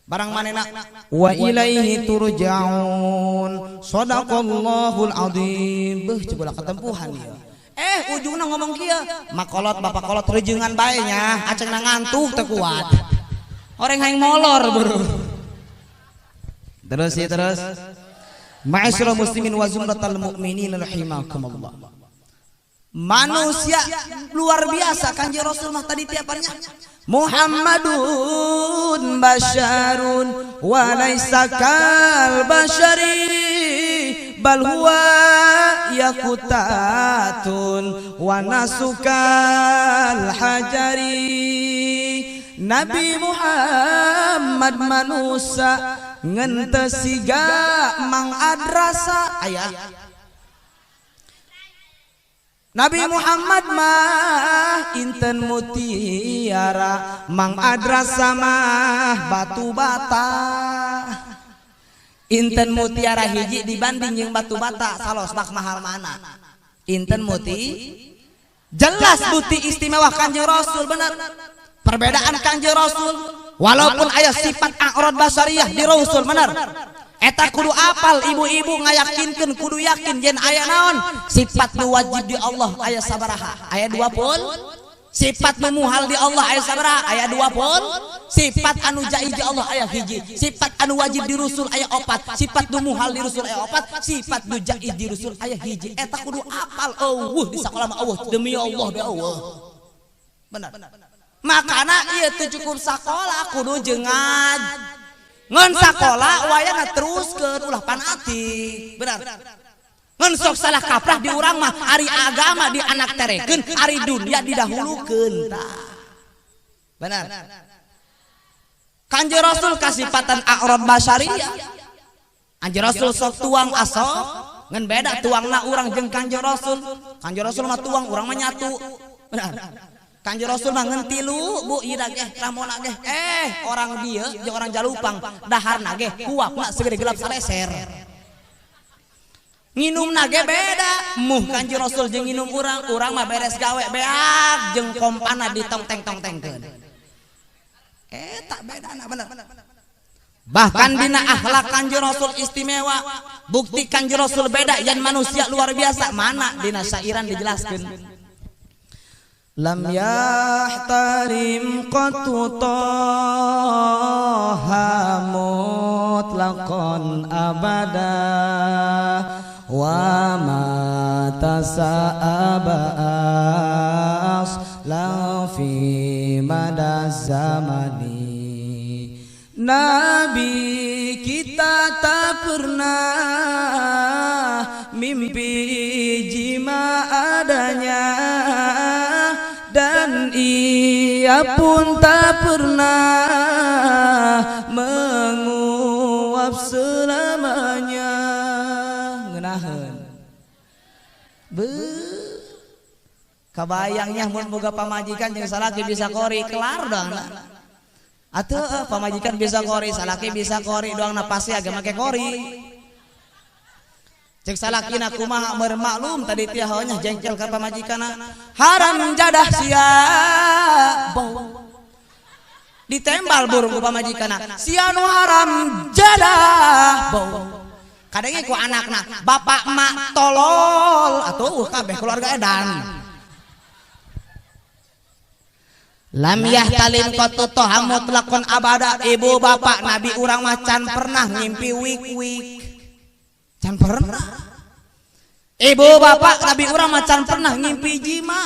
Barang manena wa ilaihi turja'un. Shadaqallahul azim. Beuh cukup ketempuhan ya. Ujungna ngomong kieu, makolot bapak kolot rejengan bae nya, acengna ngantuk teu kuat. Orang hayang molor bro. Terus ya terus. Ma'asyiral muslimin wa zumratal mu'minin rahimakumullah. Manusia luar biasa Kanjeng Rasul mah tadi tiapannya Muhammadun basyarun wa laisa kal basyari bal huwa yaqutatun wa nasukal hajari. Nabi Muhammad manusia ngentesiga mang adrasa aya Nabi Muhammad mah inten mutiara mang adrasa mah batu bata. Inten mutiara hiji dibanding jeung batu bata salosbak mahal mana. Inten muti jelas bukti istimewa Kanjeng Rasul benar. Perbedaan Kanjeng Rasul walaupun aya sifat a'rad basariyah di Rasul benar. Eta kudu apal ibu-ibu ngayakinkeun kudu yakin jen aya naon sifat nu wajib di Allah aya sabaraha aya 20 sifat nu muhal di Allah aya sabaraha aya 20 sifat anu jaiz di Allah aya hiji sifat anu wajib di Rasul aya 4 sifat nu muhal di Rasul aya 4 sifat nu jaiz di Rasul aya hiji eta kudu apal eueuh di sakola mah Allah demi Allah da Allah benar makana ieu teu cukup sakola kudu jeung ngan sakola wayana teruskeun ulah panati benar ngan sok salah kaprah di urang mah ari agama di anak terekeun ari dunia didahulukeun tah benar. Kanjeng Rasul kasifatan a'rad basyariyah Kanjeng Rasul sok tuang asal ngan beda tuangna urang jeung Kanjeng Rasul mah tuang urang mah nyatu benar. Kanjeng Rasul mah ngeun tilu bu ieu ge ramona ge orang dieu jeung orang Jalupang daharna ge kuapna segede gelap saleser nginumna ge beda muh Kanjeng Rasul jeung nginum urang mah beres gawe beak jeung kompana ditongteng-tongtengkeun eta bedana bener. Bahkan dina akhlak Kanjeng Rasul istimewa bukti Kanjeng Rasul beda yan manusia luar biasa mana dina sairan dijelaskeun lam yahtarim qatu taha mutlaqan abada wa ma tasa'abas la fi mada zamani. Nabi kita tak pernah mimpi jima adanya, dan ia pun tak pernah menguap selamanya. Ngeunaheun kabayangnya mun boga pamajikan jeung salaki bisa kori kelar dong. Atuh pamajikan bisa kori, salaki bisa kori doang napasi agak make kori. Cek salakina kumaha meur maklum tadi teh heunya jengkel ka pamajikana. Haram jadah sia bau. Ditembal burung ku pamajikana. Sia nu haram jadah bau. Kadenge ku anakna, bapak mak tolol atuh kabeh keluarga edan. Lam yahtalim qattu hamut lakon abada. Ibu bapak nabi urang mah can pernah ngimpi wik-wik. Can pernah. Ibu bapak nabi urang mah can pernah ngimpi jima.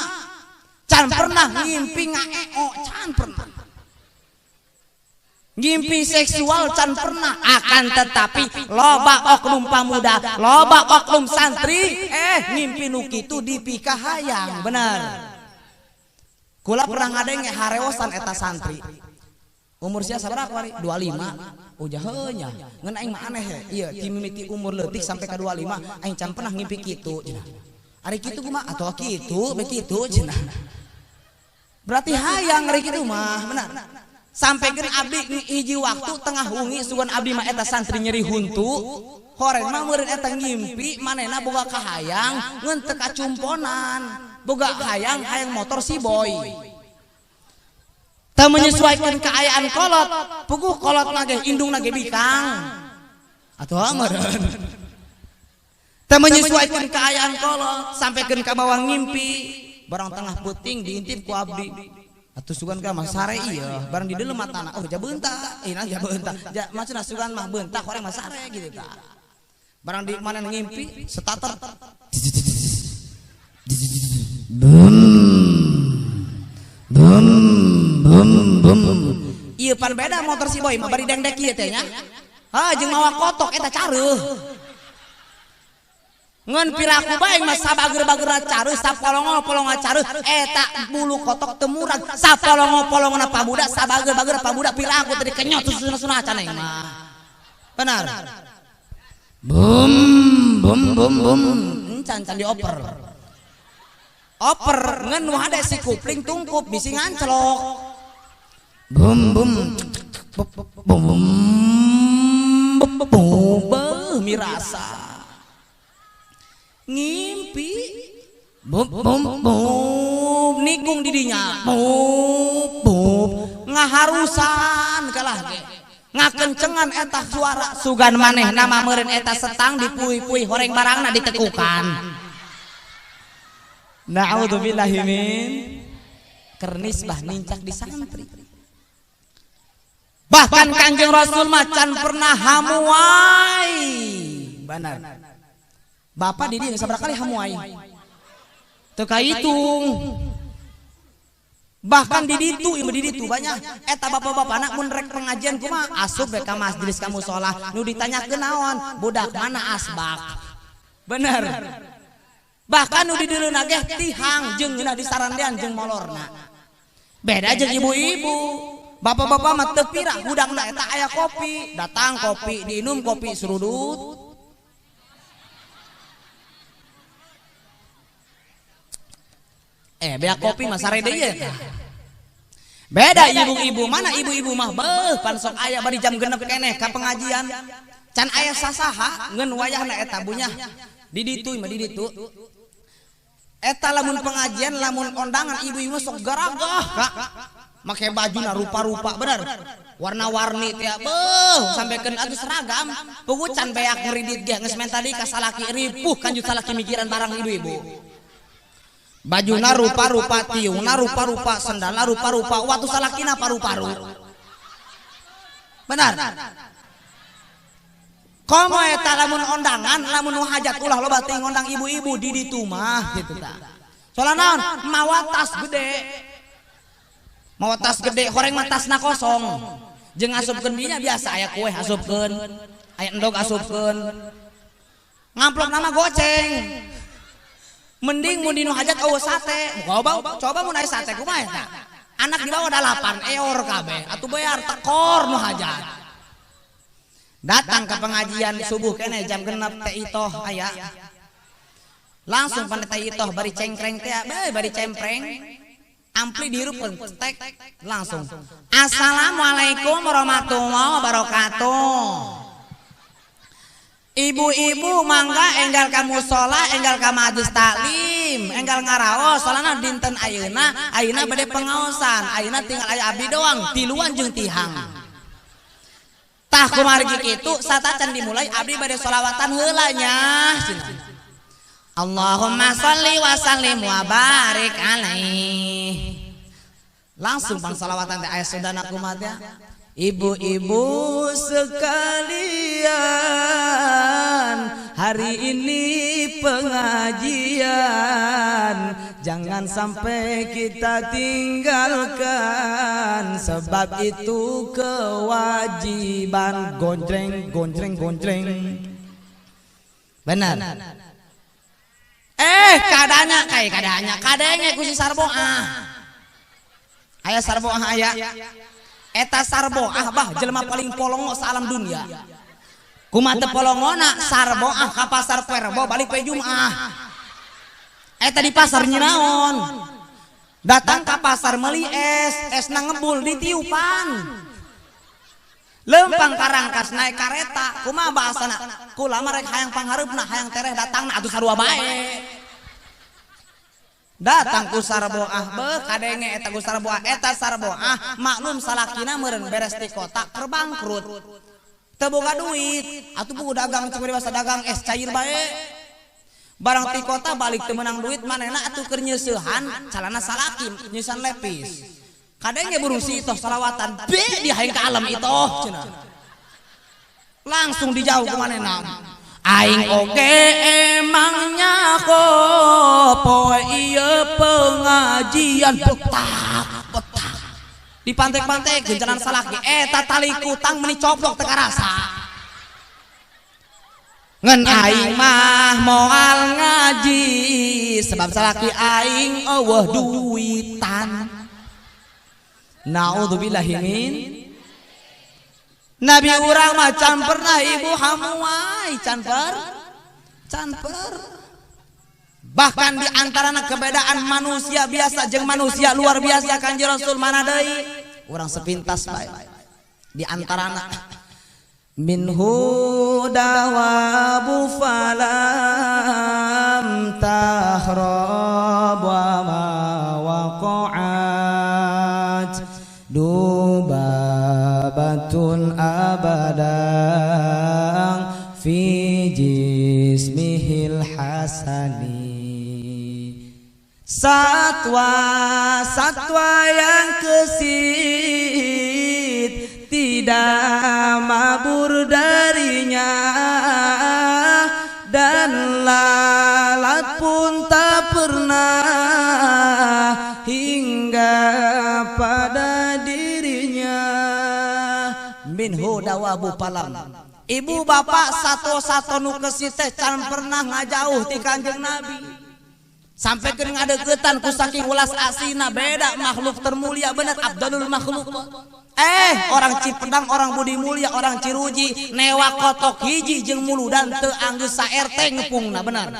Can pernah ngimpi ngaeo, can pernah. Ngimpi seksual can pernah. Akan tetapi loba oknum pamuda, loba oknum santri ngimpi nu kitu dipikah hayang. Benar. Kula pernah ngadeng harewosan eta santri. Umur sia sabaraha kemari? 25. Ujah heunya. Ngeun aing mah aneh ieu, ti mimiti umur leutik sampai ka 25 aing can pernah ngimpi kitu cenah. Ari kitu kumaha atuh kitu, be kitu cenah. Berarti hayang ari kitu mah, benar. Sampaikeun abdi hiji waktu tengah wengi sugan abdi mah eta santri nyeri huntu. Horeng mah meureun eta ngimpi manehna boga kahayang ngeun teu kacumponan. Boga hayang motor si boy. Tak menyesuaikan keayaan kolot, puguh kolot lagi indung lagi bikang. Atau ameureun. Tak menyesuaikan keayaan kolot, sampaikan ka bawah ngimpi, barang tengah puting diintip ku abdi. Atuh sugan ka mah sare ieu, barang di deuleu matana, oh jabeunta, ina jabeunta. Ja maksudna sugan mah beuntak horeng mah sare gitu tah. Barang di mana ngimpi, starter. Bum ieu pan beda motor si boy mah bari dengdek ieu teh nya. Jeung mawa kotok eta careuh. Ngan piraku bae mah sabager-bagerna careuh, sapolong-polongna careuh eta bulu kotok teu murag. Sapolong-polongna pabuda, sabager-bager pabuda piraku teh dikenyot sunah-sunah caneng mah. Benar. Bum can dioper. Oper ngan nu hade si kupling tungkup bisi nganclok. Bum mirasa ngimpi nikung didinya ngaharusan kalah ge ngakencengan eta suara sugan maneh nama meureun eta setang dipuy-puy horeng barangna ditekukan. Na'udzubillahi min kernis bah nincak di santri. Bahkan Kanjeng Rasul macan pernah hamuai. Benar. Bapak di dieu sabaraha kali hamuai? Teu kahitung. Bahkan di ditu banyak eta bapak-bapak anak mun rek pengajian kumaha asup ka majelis ka mushola nu ditanyakeun naon budak mana asbak. Bener. Bahkan nu di dileuna ge tihang jeung cenah disarandean jeung molorna. Beda jeung ibu-ibu. Bapak-bapak mah teu pira budakna eta aya kopi, datang kopi, diinum kopi surudut. Beak kopi mah sare deui eta. Beda ibu-ibu, mana ibu-ibu mah beuh pan sok aya bari jam 6 keneh ka pengajian. Can aya sasaha ngeun wayahna eta bunyah. Di ditu mah di ditu. Eta lamun pengajian lamun kondangan ibu-ibu sok garagah Kak. Make bajuna rupa-rupa bener. Warna-warni teh beuh sampekeun atuh seragam. Puguh can beak ngridit ge geus men tadi ka salaki ripuh kanjut salaki mikiran barang ibu-ibu. Bajuna rupa-rupa, tiungna rupa-rupa, sendalna rupa-rupa, waktu salakina paru-paru. Benar. Komo eta lamun ondangan, lamun hajat ulah loba teh ngondang ibu-ibu di ditu mah gitu tah. Soalna naon? Mawa tas gede. Mawa tas gede, horeng mah tasna kosong. Jeung asupkeun dinya biasa aya kue asupkeun. aya endog asupkeun ngamplok nama goceng mending mun dinu hajat eueuh sate coba mun aya sate kumaha eta anak di bawah 8 eor kabeh atuh bayar tekor nu hajat datang ke pengajian subuh kene jam 6 teh itoh aya langsung pandai teh itoh bari cengkreng teh bari cempreng ampli dirupkeun tek langsung assalamualaikum warahmatullahi wabarakatuh. Ibu-ibu mangga enggal ka musola, enggal ka majelis taklim, enggal ngaraos soalna dinten ayeuna bade pengaosan, ayeuna tinggal aya abdi doang, tiluan jeung tihang. Tah kumargi kitu satacan dimulai abdi bade sholawatan heula nya. Allahumma sholli wa sallim wa barik alaihi. Langsung pang sholawatan teh aya sundana kumaha teh. Ibu-ibu sekalian, hari ini pengajian, jangan sampai kita tinggalkan, sebab itu kewajiban. Gonjreng, gonjreng, gonjreng. Benar. Kadanya ku si sarboah. Aya sarboah aya. Eta sarboah bah jelema paling polongo salam dunia. Kumaha teu polongona sarboah ka pasar Perbo balik poe Jumaah. Eta di pasar nyinaon. Datang ka pasar meuli esna ngebul ditiupan. Lempang karangkas naik kareta. Kumaha bahasana? Kula mah rek hayang panghareupna hayang tereh datangna atuh sarua bae. Datang ku sarboah beuh kadenge eta ku sarboah maklum salakina meureun beres di kota keur bangkrut teu boga duit atuh buku dagang cuma dewasa dagang es cair bae barang di kota balik teu meunang duit manehna atuh keur nyeusehan calana salaki nyeusehan lepis kadenge burung si itoh salawatan be di hayang ka alam itoh cenah langsung dijauh ku manehna. Aing oge emangnya poe ieu pengajian betak di pantai-pantai gencanan salaki eta tali kutang meni coplok teu karasa ngan aing mah moal ngaji sebab salaki aing eueuh duitan naudzubillahi min. Nabi urang mah can pernah ibu hamuai can per. Bahkan di antara kebedaan manusia biasa jeung manusia luar biasa Kanjeng Rasul mana deui? Urang sepintas bae. Di antarana minhu dawabu falam tahrab wa ma waqa'at dubabatun abadang fi jismihil hasani. Satwa yang kesit tidak mabur darinya dan lalat pun tak pernah hingga pada dirinya. Minhu dawabu palam. Ibu bapak satu-satu nu kesit teh can pernah ngajauh ti Kanjeng Nabi. Sampai kering ngadeukeutan ku saking ulas asina beda makhluk termulia bener abdalul makhluk. Orang Cipedang orang Budi Mulia orang Ciruji newa kotok hiji jeung muludan teu anggeus saer teh ngepungna bener.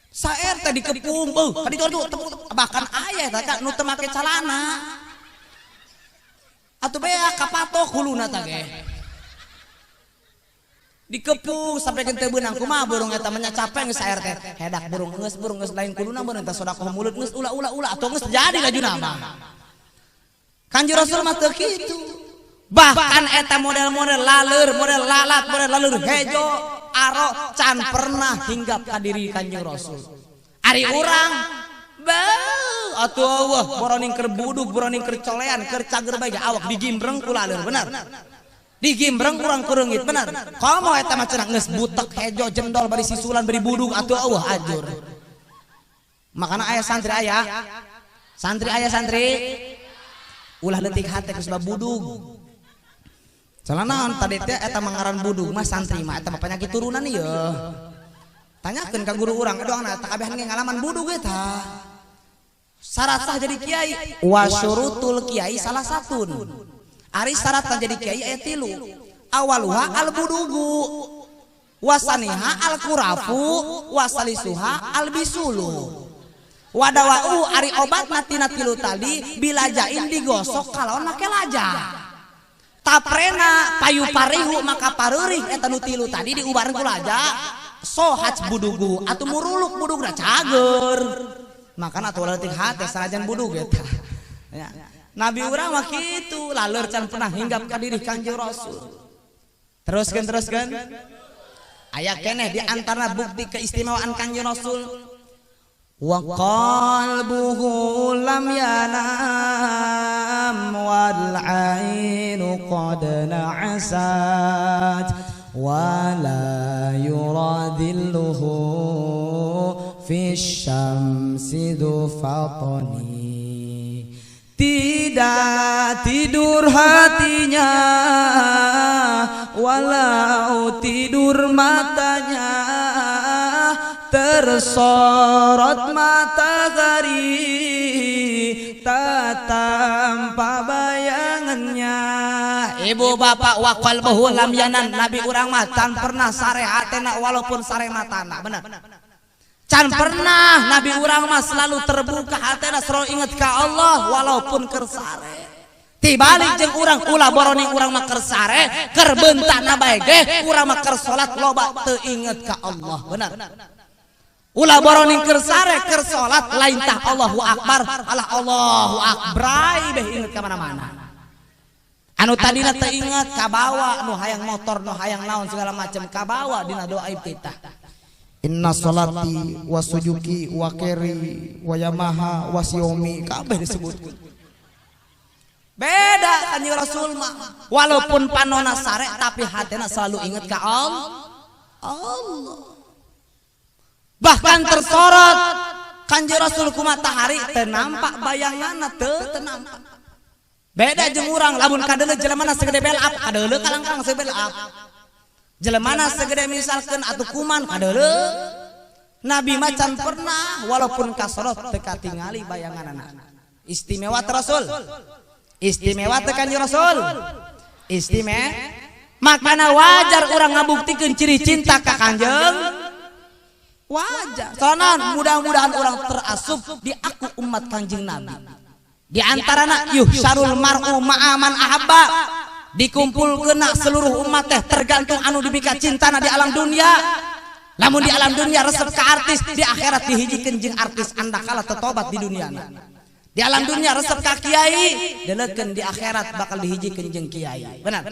Saer teh dikepung kadi bahkan aya eta nu teu make calana. Atuh bea kapatok huluna teh ge. Dikepung sampai ke beunang kumaha burung eta nya capek geus saer teh hedak burung geus lain kuluna beunang teh sodakoh mulut geus ulah atuh geus jadi lajuna mah. Kanjeng Rasul mah teu kitu. Bahkan eta model-model laleur, model lalat, model laleur hejo, aro can pernah hinggap ka diri Kanjeng Rasul. Ari urang beuh atuh eueuh boroning keur budug, boroning keur colean, keur cager bae awak digimbreng ku laleur bener. Digimbreng kurang kureungit bener. Komo eta mah cenah geus butek hejo jendol bari sisulan bari budug atuh eueuh ajur. Makana aya santri aya. Santri aya santri. Ulah leutik hate geus budug. Celana tadi teh eta mangaran budug mah santri mah eta mah penyakit turunan ieu. Tanyakeun ka guru urang doangna tak kabehan ge ngalaman budug eta. Syarat sah jadi kiai wa syurutul kiai salah satun. Ari syarat jadi kiai aya 3. Awaluha al budugu wasaniha al kurafu wasalisuha al bisulu. Wadawau ari obat tina 3 tadi bilajain digosok kalau make laja. Taprena payu parihu maka pareurih eta nu 3 tadi diubareun ku laja. Sohaj budugu atuh muruluk budugna cager. Makana atuh leutik hate sanajan budug eta. Ya. Nabi urang mah kitu laleur can pernah hinggap ka diri Kanjeng Rasul. Teruskeun. Aya keneh di antara bukti keistimewaan Kanjeng Rasul. Wa qalbuhu lam yanam wal ainu qad na'asat wa la yuradilluhu fi syamsi dufatani. Tidak tidur hatinya walau tidur matanya, tersorot matahari tak tampak bayangannya. Ibu bapak wa qalbuhu lam yanan, nabi urang mah can pernah sare hatena walaupun sare matana. Benar. Can pernah nabi urang mah selalu terbuka hatena selalu inget ka Allah walaupun keur sare. Tibalik jeung urang ulah boroni urang mah keur sare, keur beuntakna bae ge urang mah keur salat loba teu inget ka Allah. Benar. Ulah boroni keur sare keur salat lain tah Allahu akbar, alah Allahu akbar beh inget ka mana-mana. Anu tadina teu inget kabawa nu hayang motor nu hayang naon segala macam kabawa dina doa iftitah. Inna salati wa sujuki wa keri wa yamaha wa siomi kabeh disebutkeun. Beda Kanjeng Rasul mah walaupun panona sare tapi hatena selalu inget ka Allah. Bahkan tersorot Kanjeng Rasul ku matahari teu nampak bayanganna teu nampak. Beda jeung urang lamun kadeuleu jelemana segede belap kadeuleu kalangkang segede belap. Jelemana segede misalkan atuh kuman kadeuleu. Nabi macan pernah walaupun kasorot teu katingali bayanganna. Istimewa teh Rasul. Istimewa teh Kanjeng Rasul. Istimewa. Makana wajar urang ngabuktikeun ciri cinta ka Kanjeng. Wajar. Soalna mudah-mudahan orang terasup di aku umat Kanjeng Nabi. Di antarana yuhsyarul mar'u ma'aman ahabba. Dikumpulkeun seluruh umat teh tergantung anu dibika cintana di alam dunia. Lamun di alam dunia resep ka artis, di akhirat dihijikeun jeung artis andakala tetobat di dunia. Di alam dunia resep ka kiai, deleukeun di akhirat bakal dihijikeun jeung kiai. Benar.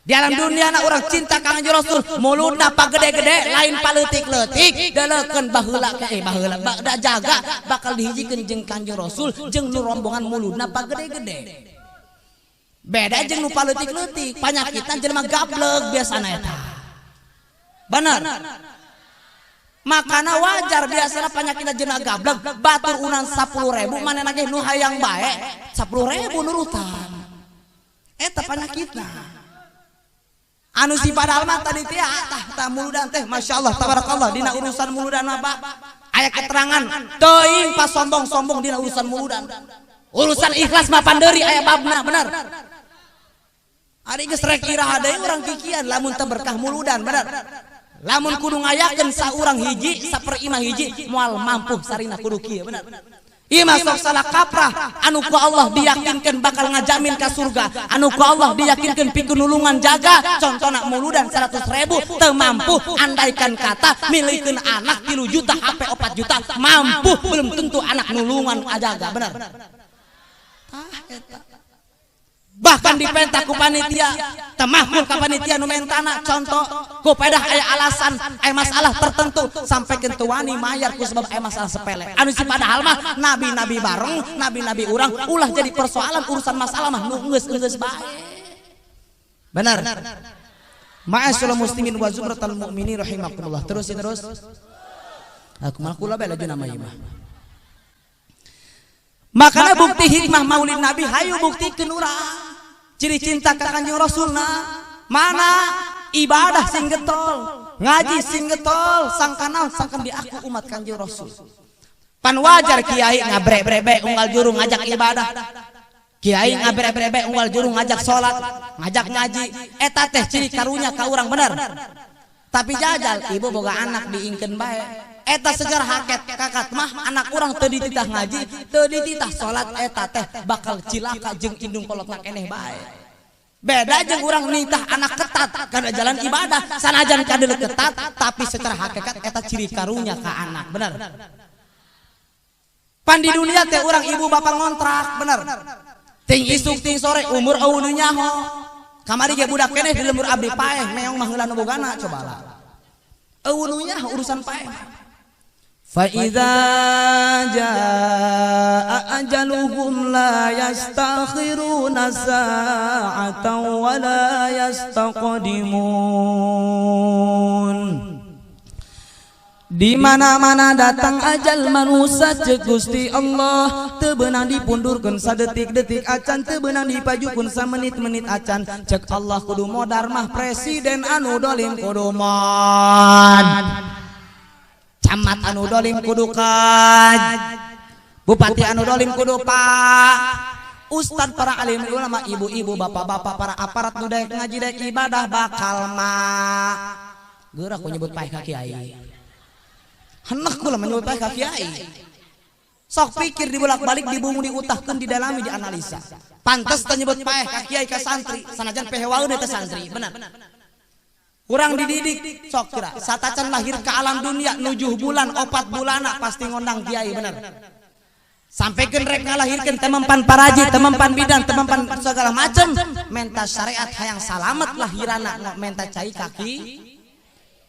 Di alam dunia na orang cinta ka Kanjeng Rasul, mulutna pagede-gede lain paleutik-leutik, deleukeun baheula baheula da jaga bakal dihijikeun jeung Kanjeng Rasul jeung nu rombongan mulutna pagede-gede. Beda jeung nu paleutik-leutik, panyakitna jelema gableg biasana eta. Bener. Makana wajar biasana panyakitna jelema gableg, batur unan 10.000 manehna ge nu hayang bae 10.000 nurutan. Eta panyakitna. Anu si padahal mah tadi teh tah muludan teh masyaallah tabarakallah dina urusan muludan apa aya keterangan teuing pas sombong-sombong dina urusan muludan. Urusan ikhlas mah pandeuri aya babna bener. Ari geus rek iraha deui urang kikian lamun teu berkah muludan bener. Lamun kudu ngayakeun saurang hiji saperima hiji moal mampu sarina kudu kieu bener. Ieu mah sok salah kaprah anu ku Allah diyakinkeun bakal ngajamin ka surga, anu ku Allah diyakinkeun pikeun nulungan jaga, contona muludan 100.000 teu mampu andaikan kata milikeun anak 3 juta HP 4 juta mampu belum tentu anak nulungan ajaga bener. Bahkan dipenta ku panitia temahkul ka panitia nu mentana contoh ku pedah aya alasan aya masalah tertentu sampekeun teu wani mayar ku sebab aya masalah sepele anu si padahal mah nabi-nabi bareng nabi-nabi urang ulah jadi persoalan urusan masalah mah nu geus bae benar. Ma'asyiral muslimin wa zumratal mu'minin rahimakumullah. Terus aku mah kula bae lajuna mah. Makanya bukti hikmah maulid Nabi hayu buktikeun urang. ciri cinta ka Kanjeng Rasulna mana ibadah sing getol, ngaji sing getol, sangkana sangkan di aku umat Kanjeng Rasul. Pan wajar kiai ngabrek-brek unggal juru ngajak ibadah, kiai ngabrek-brek unggal juru ngajak salat, ngajak ngaji, eta teh ciri karunya ka urang bener. Tapi jajal ibu boga anak diingkeun bae, eta sejarah haket kakat mah anak urang teu dititah ngaji, teu dititah salat, eta teh bakal cilaka jeung indung kolotna keneh bae. Beda jeung urang nitah anak ketat kana jalan ibadah, sanajan kadeu ketat tapi secara hakikat eta ciri karunya ka anak, bener. Pan di dunia teh urang ibu bapak ngontrak, bener. Ting isuk ting sore umur eueuh nyaho. Kamari ge budak keneh di lembur abdi paeh meong mah heula nu bogana coba lah. Eueuh nyaho urusan paeh. Fa iza jaa ajaluhum la yastakhiruna sa'atan wa la yastaqdimun. Di mana-mana datang ajal manusia cek Gusti Allah teu beunang dipundurkeun sadetik-detik acan, teu beunang dipajukeun samenit-menit acan. Cek Allah kudu modar mah presiden anu dolim kudu mod, camat anu dolim kudu kaj, bupati anu dolim kudu pak, ustad, para alim ulama, ibu-ibu, bapak-bapak, para aparat nu daek ngaji daek ibadah bakal mak. Geura ku nyebut paeh ka kiai. Hendak kula menyebut paeh ka kiai. Sok pikir dibolak-balik, dibungu, diutahkeun, didalami, dianalisa. Pantes teu nyebut paeh ka kiai ka santri, sanajan paeh wae teh santri, bener. Kurang dididik, sok kira satacan lahir ke alam dunia 7 bulan 4 bulana pasti ngondang kiai, bener. Sampaikan rek ngalahirkan temempan paraji, temempan bidan, temempan segala macam, menta syariat hayang salamet lahirana, menta cai kaki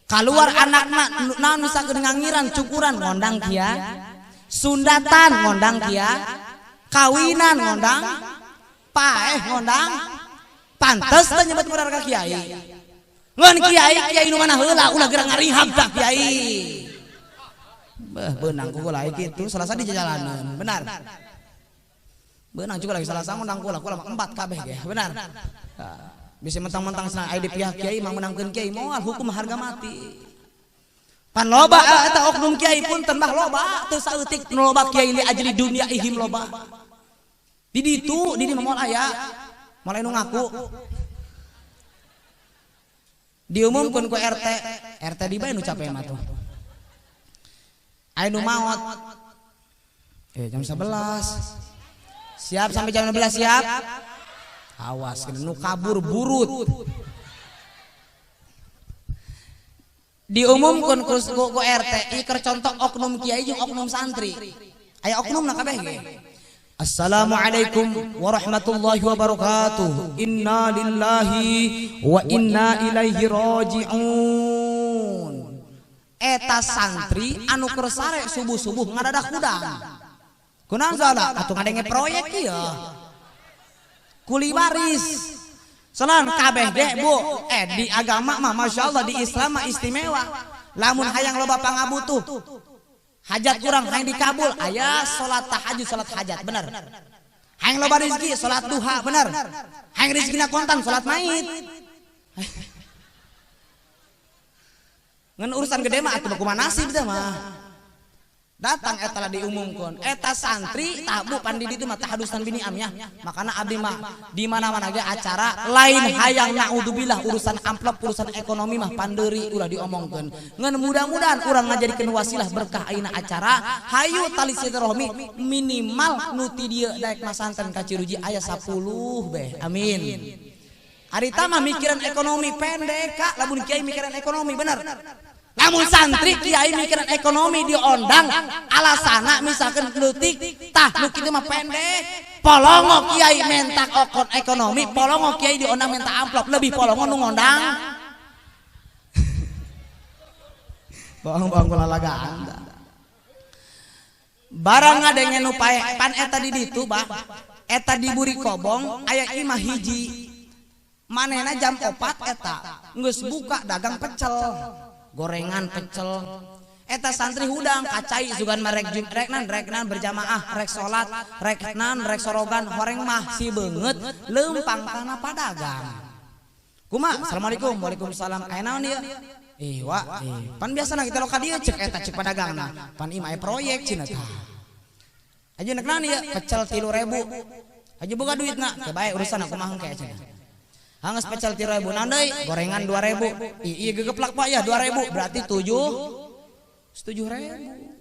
keluar anakna naon misalkeun ngangiran cukuran ngondang kia, sundatan ngondang kia, kawinan ngondang, paeh ngondang. Pantes teh nyebut modar ka kiai. Ngan kiai nu mana heula ulah geura ngarihab ka kiai. Beuh beunang ku ulah kitu salasa di jalanan, benar. Beunang juga lagi salasa ngundang kula empat kabeh ge, benar. Bisa mentang-mentang cenah aya di pihak kiai mah menangkeun kiai moal hukum harga mati. Pan loba eta oknum kiai pun tembah loba teu saeutik nu loba kiai li ajli dunia ihim loba. Di ditu di moal aya moal anu ngaku diumumkan ku RT di bae nu capek mah tuh. Aya nu maot. Jam 11. Siap sampai jam 12 siap? Awas kena nu kabur burut. Diumumkan ku RT iker contoh oknum kiai jeung oknum santri. Aya oknumna kabeh ge. Assalamualaikum warahmatullahi wabarakatuh. Inna lillahi wa inna ilaihi raji'un. Eta santri anu keur sare subuh-subuh ngadadak udang. Kunaon zada? Atuh ngadenge proyek ieu. Kuli baris. Sanan kabeh deh Bu. Di agama mah masyaallah, di Islam mah istimewa. Lamun hayang loba pangabutuh, hajat kurang hayang dikabul, aya salat tahajud, salat hajat, bener. Hayang loba rezeki, salat duha, bener. Hayang rezekina kontan, salat maid. Ngan urusan gede mah atuh kumaha nasib teh mah. Datang eta lah diumumkeun. Eta santri tabu pan di ditu mah tahadusan bini amnya. Makana abdi mah di mana-mana ge acara lain hayang naudzubillah urusan amplop, urusan ekonomi mah pandeuri ulah diomongkeun. Ngan mudah-mudahan urang ngajadikeun wasilah berkah ayeuna acara, hayu tali silaturahmi minimal nu ti dieu daek masanten ka Ciruji aya 10 beh. Amin. Harita mah mikiran ekonomi pendek Kak, lamun kiai mikiran ekonomi bener. Lamun santri kiai mikiran ekonomi diondang alasana misalkan leutik tah nu kitu mah pendek. Polongo kiai mentak okon ekonomi, polongo kiai diondang minta amplop, lebih polongo nu ngondang. Bohong-bohong kula lagaan. Barang ngadenge nu pae pan eta di ditu bah. Eta diburi kobong aya imah hiji. Manehna jam 4 eta geus buka dagang pecel. Gorengan pecel. Eta santri hudang kacai sugan marek reknan berjamaah rek salat reknan rek sorogan horeng mah si beungeut leumpang kana padagang. Kumaha? Assalamualaikum. Waalaikumsalam. Aya naon ieu? Pan biasana kita lo ka dieu cek eta cek padagangna. Pan ieu mah proyek cenah tah. Aja nek naon ieu? Pecel 3.000. Aja boga duitna, teu bae urusan kumaha engke cenah. Hanggeus pecel 3.000 naon deui? Gorengan 2.000. Ieu gegeplak Pak ya 2.000 berarti 7.000.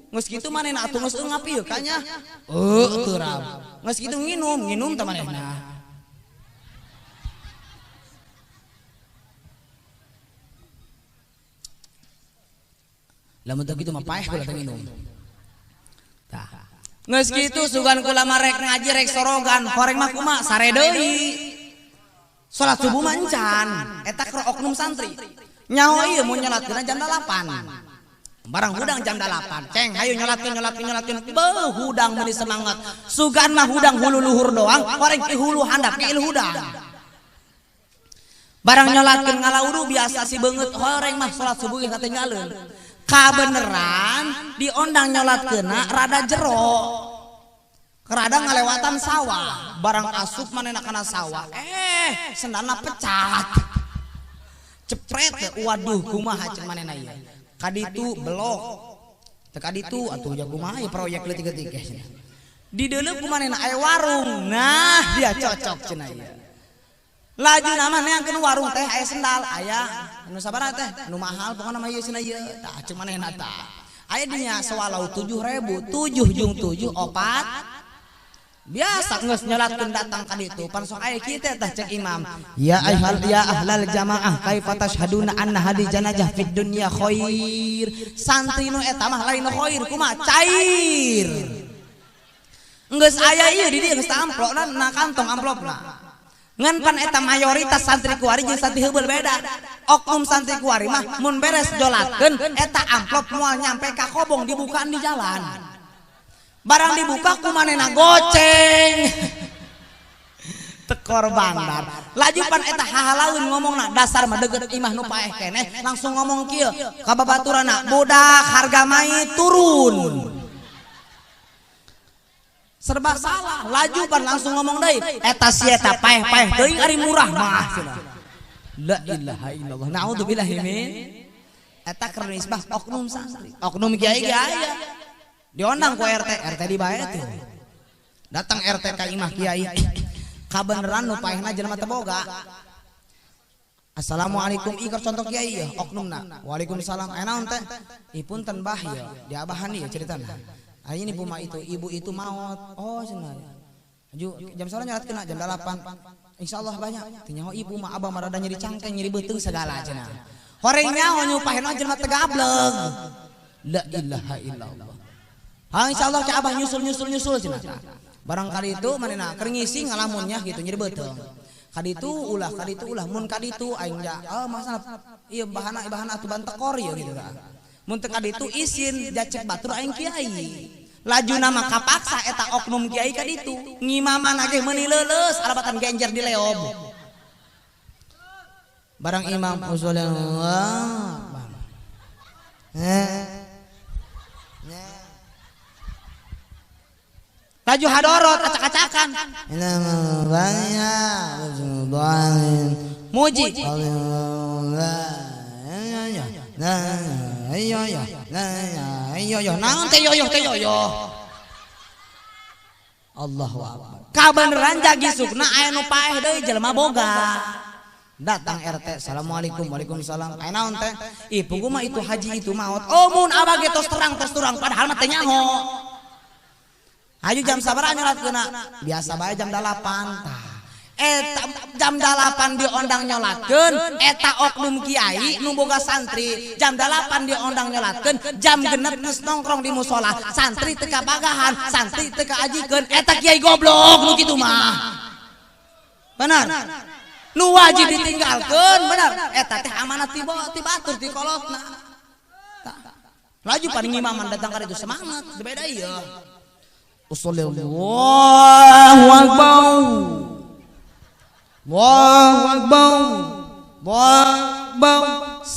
Geus kitu manehna atuh geus eungap ieu kanya. Teu rab. Geus kitu nginum teh manehna. Lamun teu kitu mah paeh kula teh nginum. Tah. Geus kitu sugan kula marek ngaji rek sorogan, horeng mah kumaha sare deui. Salat subuh mancan eta keur oknum santri. Nyaho ieu mun nyolatkeun jam 8. Barang hudang jam 8, ceng hayu nyolatkeun beuh hudang meuni semangat. Sugan mah hudang hulu luhur doang, horeng ki hulu handap ki ilu hudang. Barang nyolatkeun ngalaudu biasa si beungeut horeng mah salat subuh geus katinggaleuan. Kabeneran diondang nyolatkeunna rada jero. Kerada ngalewatan sawah, barang asup manehna kana sawah. Sendalna pecat. Cepret waduh kumaha cek manehna ieu. Kaditu belok teu kaditu atuh jago mah proyek leutik-leutik cenah di deuleu kumanehna aya warung nah dia cocok cenah ieu laju nama neangkeun warung teh aya sendal aya anu sabaraha teh anu mahal pokona mah ieu cenah ieu tah cek manehna tah aya dinya sewalau 7.000 7 jeung 7 4 biasa geus nyolatkeun datang ka ditu pan sok aya kieu teh tah cek imam ya ahlal jamaah kaifa tashhaduna anna hadi janajah fid dunya khair santri nu eta mah lain khair kumaha cair geus aya ieu di dieu geus amplopna na kantong amplopna ngan pan eta mayoritas santri kuari jeung santri heubeul beda oknum santri kuari mah mun beres jolatkeun eta amplop moal nyampe ka kobong dibukaan di jalan. Barang dibuka kumanehna goceng tekor bandar laju pan eta hahalaun ngomongna dasar mah deugeut imah nu paeh keneh langsung ngomong kieu ka babaturana budak harga mai turun serba salah laju pan langsung ngomong deui eta si eta paeh-paeh teuing ari murah mah la ilaha illallah naudzubillahi min eta keur nisbah oknum santri oknum kiai ge aya diondang ku RT di bae tuh datang RT ka imah kiai kabeneran nu paehna jelema teu boga assalamualaikum ikar contoh kiai ya oknumna waalaikumsalam naon teh punten bah ya di abahan ieu ceritana ini ibu itu maot oh cenah jam salah nyolatkeun jam 8 insyaallah banyak teu nyaho ibu mah abah mah rada nyeri cangkeng nyeri beuteung segala cenah horeng nyaho nyupaheun jelema teu gableug la ilaha illallah insyaallah ca abah nyusul cenah. Barangkali itu manehna keur ngisi ngalamunnya gitu nyeri beuteung. Kaditu ulah mun kaditu aing ja masalah ieu bahana atuh ban tekor ieu gitu kan. Mun teu kaditu isin jacek batur aing kiai. Laju nama kapaksa eta oknum kiai kaditu. Ngimaman ge meuni leuleus alabatan genjer di leob. Barang imam usulullah. Laju hadorot acak-acakan muji naon teh yoyoh Allahu akbar kabeneran jagi sukna aya nu paeh deui jelema boga datang RT assalamualaikum waalaikumsalam aya naon teh ibu mah itu haji itu maot mun abah ge tos terang padahal mah teh nyaho ayo jam sabaraha nyolatkeunna biasa bae jam 8 tah eta jam 8 diondang nyolatkeun eta oknum kiai nu boga santri jam 8 diondang nyolatkeun jam 6 geus nongkrong di mushola santri teu kabagahan santri teu kaajikeun eta kiai goblok nu kitu mah bener nu wajib ditinggalkeun bener eta teh amanat ti batur ti kolotna laju paling imaman datang ka ditu semangat beda ieu Allahu akbar Allahu akbar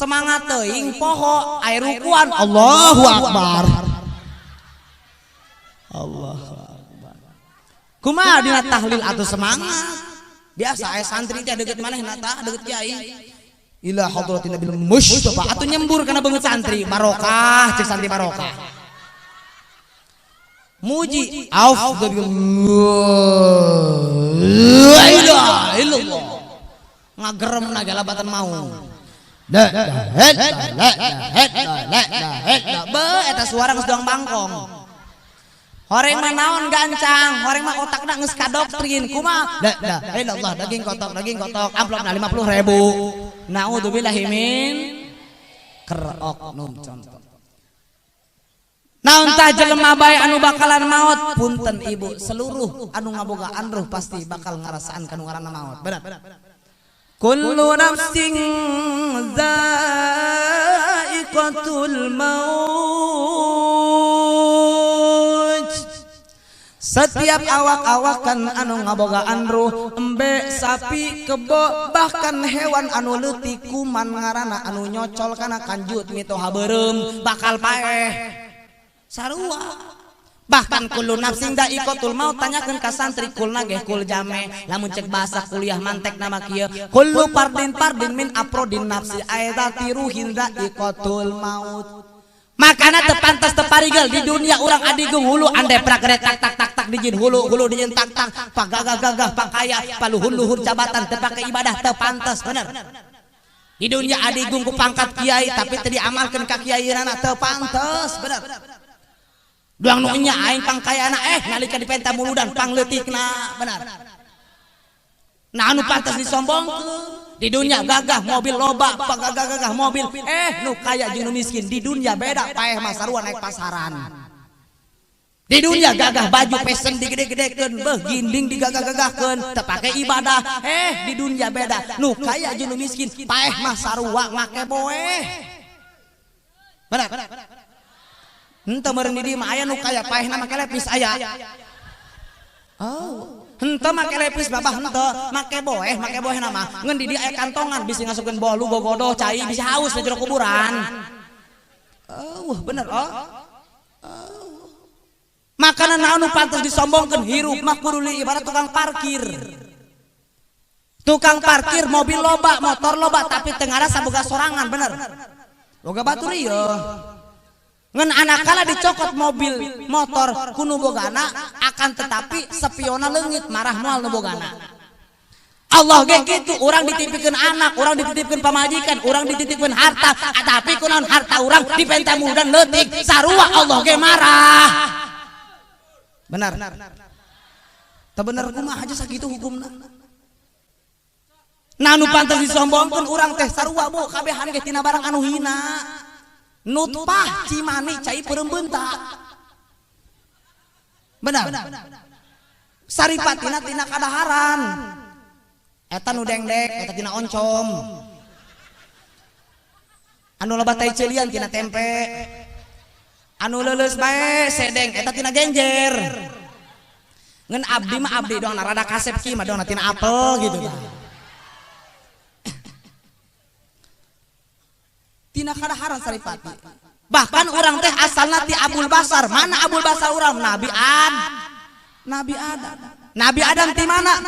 semangat teuing poho air rukuan Allahu Akbar. Allahu Akbar. Kumaha dina tahlil atuh semangat. Biasa aya santri teh deukeut manehna tah deukeut kiai. Ila hadratin nabil mustofa atuh nyembur kana beungeut santri barokah cek santri barokah. Muji auf la ilaha illallah. Ngageremna jalabatan mau. La be eta suara geus doang bangkong. Horeng mah naon gancang, horeng mah otakna geus kadoktrin. Kumaha? La ilallah daging kotok amplopna 50.000. Naudzubillahi min keroknum contoh. Naon tah jelema bae anu bakalan maot punten ibu seluruh anu ngabogaan ruh pasti bakal ngarasaan kanu ngaranna maot. Benar. Kullu nafsin dzaiqatul maut. Setiap awak-awakan anu ngabogaan ruh embe sapi kebo bahkan hewan anu leutik kuman ngaranna anu nyocol kana kanjut mitoha beureum bakal paeh sarua. Bahkan kullu nafsin dha'iqatul maut tanyakeun ka santri kulna ge kul jame lamun cek bahasa kuliah mantek nama kieu kullu fardin min afrodin nafsi ayati ruhin dha'iqatul maut. Makana teu pantes teu parigel di dunia urang adigung hulu ande pragret tak dijin hulu dijin tak pagagah pakaya paluhur jabatan teu pake ibadah teu pantes bener. Di dunia adigung ku pangkat kiai tapi teu diamalkeun ka kiairana teu pantes bener. Duang nu nya aing pangkayana nalika dipenta muludan pangleutikna benar. Nah anu pantas disombongkeun di dunia gagah mobil loba gagah mobil nu kaya jeung nu miskin di dunia beda paeh mah sarua naik pasaran. Di dunia gagah baju pesen digede-gedekeun beuh ginding digagah-gagahkeun teu pake ibadah di dunia beda nu kaya jeung nu miskin paeh mah sarua make boeh. Benar. Henteu meureun di dieu mah aya nu kaya paehna make lepis aya. Oh, henteu make lepis babah henteu, make boeh nama. Ngeun di dieu aya kantongan bisi ngasupkeun bolu gogodoh cai bisa haus di jero kuburan. Bener Makanan anu pantes disombongkeun hirup mah kudu ibarat tukang parkir. Tukang parkir mobil loba, motor loba tapi teu ngarasa boga sorangan bener. Boga batur ieu. Ngen anak kala dicokot mobil motor kuno bogana akan tetapi sepiona leungit marah moal nu bogana. Allah ge kitu urang dititipkeun anak, urang dititipkeun pamajikan, urang dititipkeun harta, tapi kunaon harta urang dipenta mudan leutik sarua Allah ge marah. Benar. Teu bener kumaha aja sakitu hukumna. Nah nu pantes disombongkeun urang teh sarua bu kabehan ge tina barang anu hina. Nutpah cimani cai perembentak benar. Saripatina tina kadaharan eta nu dengdek eta tina oncom anu loba tai ceulian tina tempe anu leuleus bae sedeng eta tina genjer. Ngan abdi mah abdi doang rada kasep ki mah doang tina apel gitu tah. Tina kadaharan saripati. Bahkan orang teh asalna ti Abul Basar. Mana Abul Basar urang? Nabi Adam. Nabi Adam ti mana?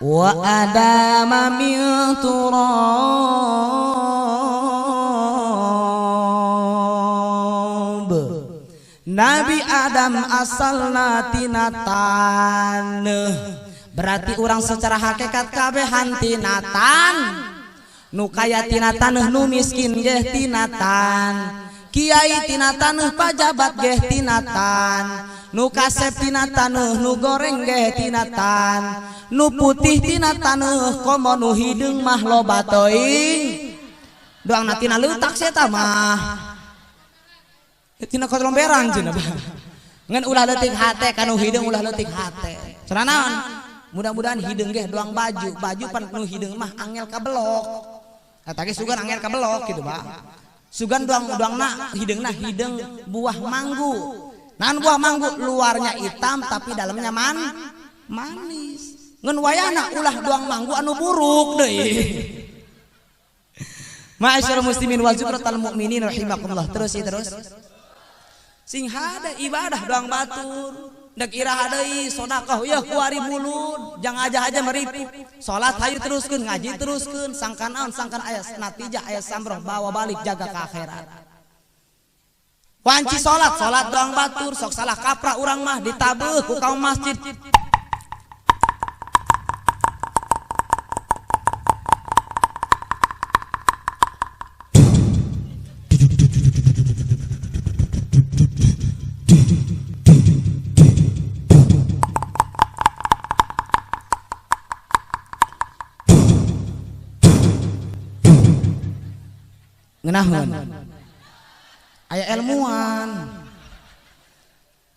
Wa Adam min turab. Nabi Adam asalna tina taneuh. Berarti orang secara hakikat kabehan tina taneuh. Nu kaya tina taneuh nu miskin ge tina tan kiai tina taneuh pajabat ge tina tan nu kasep tina taneuh nu goreng ge tina tan nu putih tina taneuh komo nu hideung mah loba teuing doangna tina leutak eta mah tina kotromberang cenah ngan ulah leutik hate kanu hideung ulah leutik hate cenah naon mudah-mudahan hideung ge doang baju pan nu hideung mah angel kabelok. Tadi sugan angin kabelok gitu Pak. Sugan doang-doangna hideungna hideung buah manggu. Nan buah manggu luarnya hitam tapi dalamnya manis. Ngan wayahna ulah doang manggu anu buruk deui. Ma'asyiral muslimin wal zumratal mu'minin rahimakumullah. Terus ya terus. Sing hade ibadah doang batur. Dak iraha deui sedekah ya kuari mulut. Jang aja meripu. Salat hayu teruskeun, ngaji teruskeun, sangkan naon sangkan aya natijah aya samroh bawa balik jaga ka akhirat. Wanci salat doang batur sok salah kaprah urang mah ditabeuh ku kaum masjid. Ngeunahun aya ilmuan